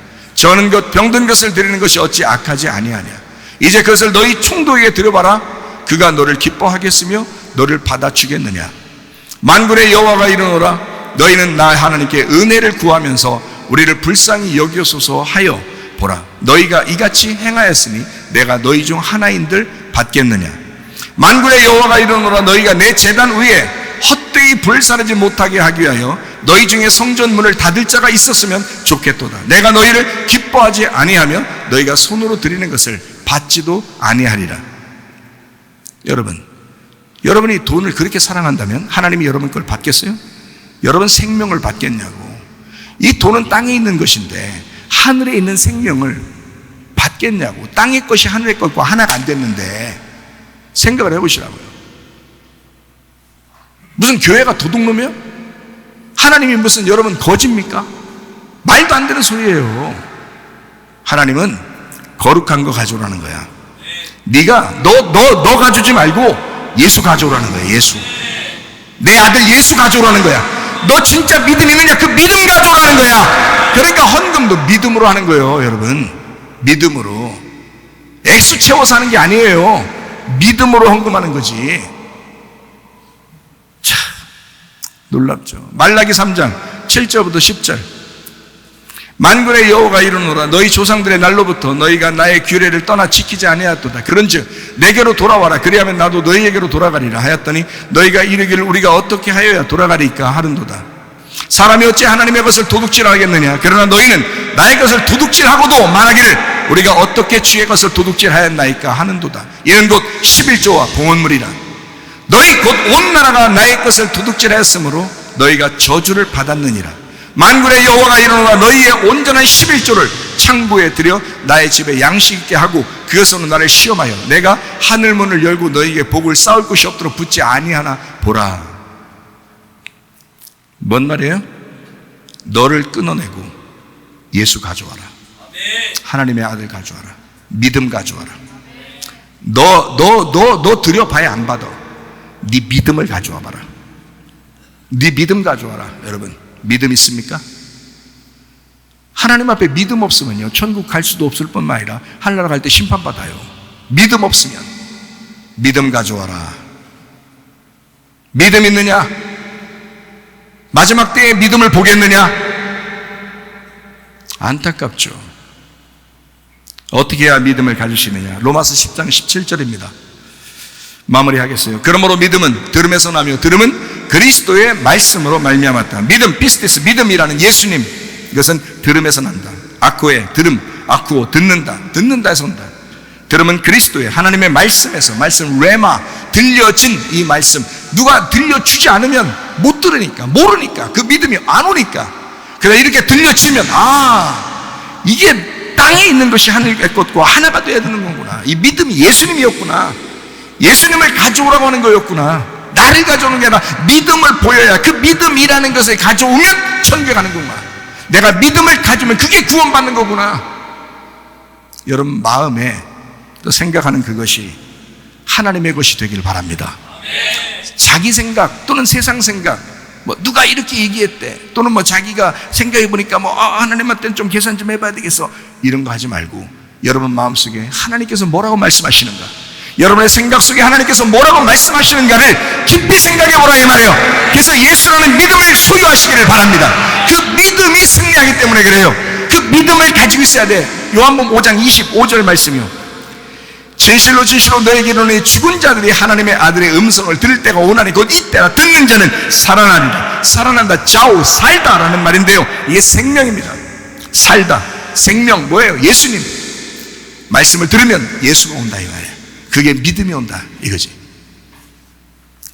저는 것 병든 것을 드리는 것이 어찌 악하지 아니하냐. 이제 그것을 너희 충독에게 드려봐라. 그가 너를 기뻐하겠으며 너를 받아주겠느냐. 만군의 여호와가 이르노라. 너희는 나 하나님께 은혜를 구하면서 우리를 불쌍히 여기소서 하여 보라. 너희가 이같이 행하였으니 내가 너희 중 하나인들 받겠느냐. 만군의 여호와가 이르노라. 너희가 내 제단 위에 헛되이 불사르지 못하게 하기 위하여 너희 중에 성전 문을 닫을 자가 있었으면 좋겠도다. 내가 너희를 기뻐하지 아니하면 너희가 손으로 드리는 것을 받지도 아니하리라. 여러분이 돈을 그렇게 사랑한다면 하나님이 여러분 걸 받겠어요? 여러분 생명을 받겠냐고. 이 돈은 땅에 있는 것인데 하늘에 있는 생명을 받겠냐고. 땅의 것이 하늘의 것과 하나가 안 됐는데 생각을 해보시라고요. 무슨 교회가 도둑놈이요? 하나님이 무슨 여러분 거짓입니까? 말도 안 되는 소리예요. 하나님은 거룩한 거 가져오라는 거야. 네가 너 가져오지 말고 예수 가져오라는 거야. 예수. 내 아들 예수 가져오라는 거야. 너 진짜 믿음 있느냐? 그 믿음 가져오라는 거야. 그러니까 헌금도 믿음으로 하는 거예요. 여러분, 믿음으로. 액수 채워서 하는 게 아니에요. 믿음으로 헌금하는 거지. 참 놀랍죠. 말라기 3장 7절부터 10절. 만군의 여호와가 이르노라. 너희 조상들의 날로부터 너희가 나의 규례를 떠나 지키지 아니하였도다. 그런즉 내게로 돌아와라. 그리하면 나도 너희에게로 돌아가리라 하였더니 너희가 이르기를 우리가 어떻게 하여야 돌아가리까 하는도다. 사람이 어찌 하나님의 것을 도둑질하겠느냐. 그러나 너희는 나의 것을 도둑질하고도 말하기를 우리가 어떻게 주의 것을 도둑질하였나이까 하는도다. 이는 곧 11조와 봉헌물이라. 너희 곧 온 나라가 나의 것을 도둑질하였으므로 너희가 저주를 받았느니라. 만군의 여호와가 이르노라. 너희의 온전한 11조를 창고에 들여 나의 집에 양식 있게 하고 그것으로 나를 시험하여 내가 하늘문을 열고 너희에게 복을 쌓을 곳이 없도록 붙지 아니하나 보라. 뭔 말이에요? 너를 끊어내고 예수 가져와라. 하나님의 아들 가져와라. 믿음 가져와라. 너 드려봐야 안 받아. 네 믿음을 가져와 봐라. 네 믿음 가져와라. 여러분, 믿음 있습니까? 하나님 앞에 믿음 없으면요, 천국 갈 수도 없을 뿐만 아니라 하늘나라 갈 때 심판받아요. 믿음 없으면 믿음 가져와라. 믿음 있느냐? 마지막 때에 믿음을 보겠느냐? 안타깝죠. 어떻게 해야 믿음을 가질 수 있느냐? 로마서 10장 17절입니다. 마무리하겠어요. 그러므로 믿음은 들음에서 나며 들음은 그리스도의 말씀으로 말미암았다. 믿음, 피스티스, 믿음이라는 예수님, 이것은 들음에서 난다. 아쿠에, 들음, 아쿠오, 듣는다에서 온다. 들음은 그리스도의 하나님의 말씀에서, 말씀 레마, 들려진 이 말씀, 누가 들려주지 않으면 못 들으니까, 모르니까, 그 믿음이 안 오니까. 그래서 이렇게 들려지면 이게 땅에 있는 것이 하늘의 것과 하나가 되어야 되는 거구나. 이 믿음이 예수님이었구나. 예수님을 가져오라고 하는 거였구나. 나를 가져오는 게 아니라 믿음을 보여야, 그 믿음이라는 것을 가져오면 천국에 가는 거구나. 내가 믿음을 가지면 그게 구원받는 거구나. 여러분 마음에 또 생각하는 그것이 하나님의 것이 되길 바랍니다. 자기 생각 또는 세상 생각, 누가 이렇게 얘기했대, 또는 자기가 생각해 보니까 하나님한테는 좀 계산 좀 해봐야 되겠어, 이런 거 하지 말고 여러분 마음속에 하나님께서 뭐라고 말씀하시는가, 여러분의 생각 속에 하나님께서 뭐라고 말씀하시는가를 깊이 생각해 보라 이 말이에요. 그래서 예수라는 믿음을 소유하시기를 바랍니다. 그 믿음이 승리하기 때문에 그래요. 그 믿음을 가지고 있어야 돼. 요한복음 5장 25절 말씀이요. 진실로 진실로 너에게 이르노니 죽은 자들이 하나님의 아들의 음성을 들을 때가 오나니 곧 이때라. 듣는 자는 살아나리라. 살아난다, 자오, 살다라는 말인데요, 이게 생명입니다. 살다, 생명, 뭐예요? 예수님 말씀을 들으면 예수가 온다 이 말이에요. 그게 믿음이 온다 이거지.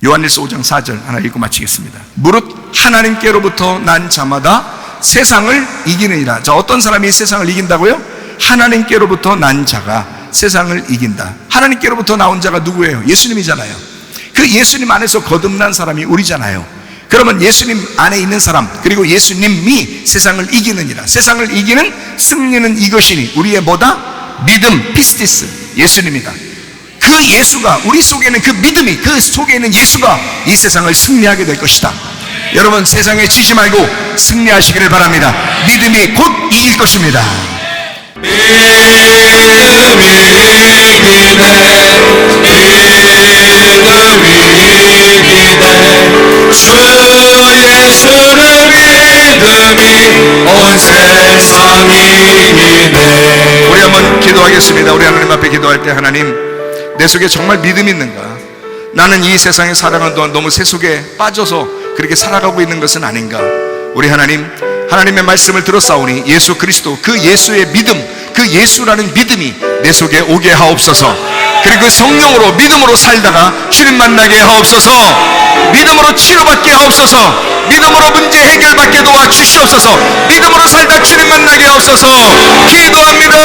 요한일서 5장 4절 하나 읽고 마치겠습니다. 무릇 하나님께로부터 난 자마다 세상을 이기느니라. 자, 어떤 사람이 세상을 이긴다고요? 하나님께로부터 난 자가 세상을 이긴다. 하나님께로부터 나온 자가 누구예요? 예수님이잖아요. 그 예수님 안에서 거듭난 사람이 우리잖아요. 그러면 예수님 안에 있는 사람, 그리고 예수님이 세상을 이기느니라. 세상을 이기는 승리는 이것이니 우리의 뭐다? 믿음, 피스티스, 예수님이다. 그 예수가, 우리 속에 있는 그 믿음이, 그 속에 있는 예수가 이 세상을 승리하게 될 것이다. 여러분 세상에 지지 말고 승리하시기를 바랍니다. 믿음이 곧 이길 것입니다. 주 예수를 믿음이 온 세상이 이네. 우리 한번 기도하겠습니다. 우리 하나님 앞에 기도할 때, 하나님, 내 속에 정말 믿음이 있는가? 나는 이 세상에 살아가는 동안 너무 세속에 빠져서 그렇게 살아가고 있는 것은 아닌가? 우리 하나님, 하나님의 말씀을 들었사오니 예수 그리스도, 그 예수의 믿음, 그 예수라는 믿음이 내 속에 오게 하옵소서. 그리고 그 성령으로 믿음으로 살다가 주님 만나게 하옵소서. 믿음으로 치료받게 하옵소서. 믿음으로 문제 해결받게 도와주시옵소서. 믿음으로 살다 주님 만나게 하옵소서. 기도합니다.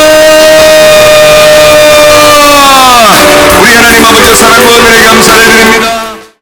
우리 하나님 아버지, 사랑과 은혜에 감사를 드립니다.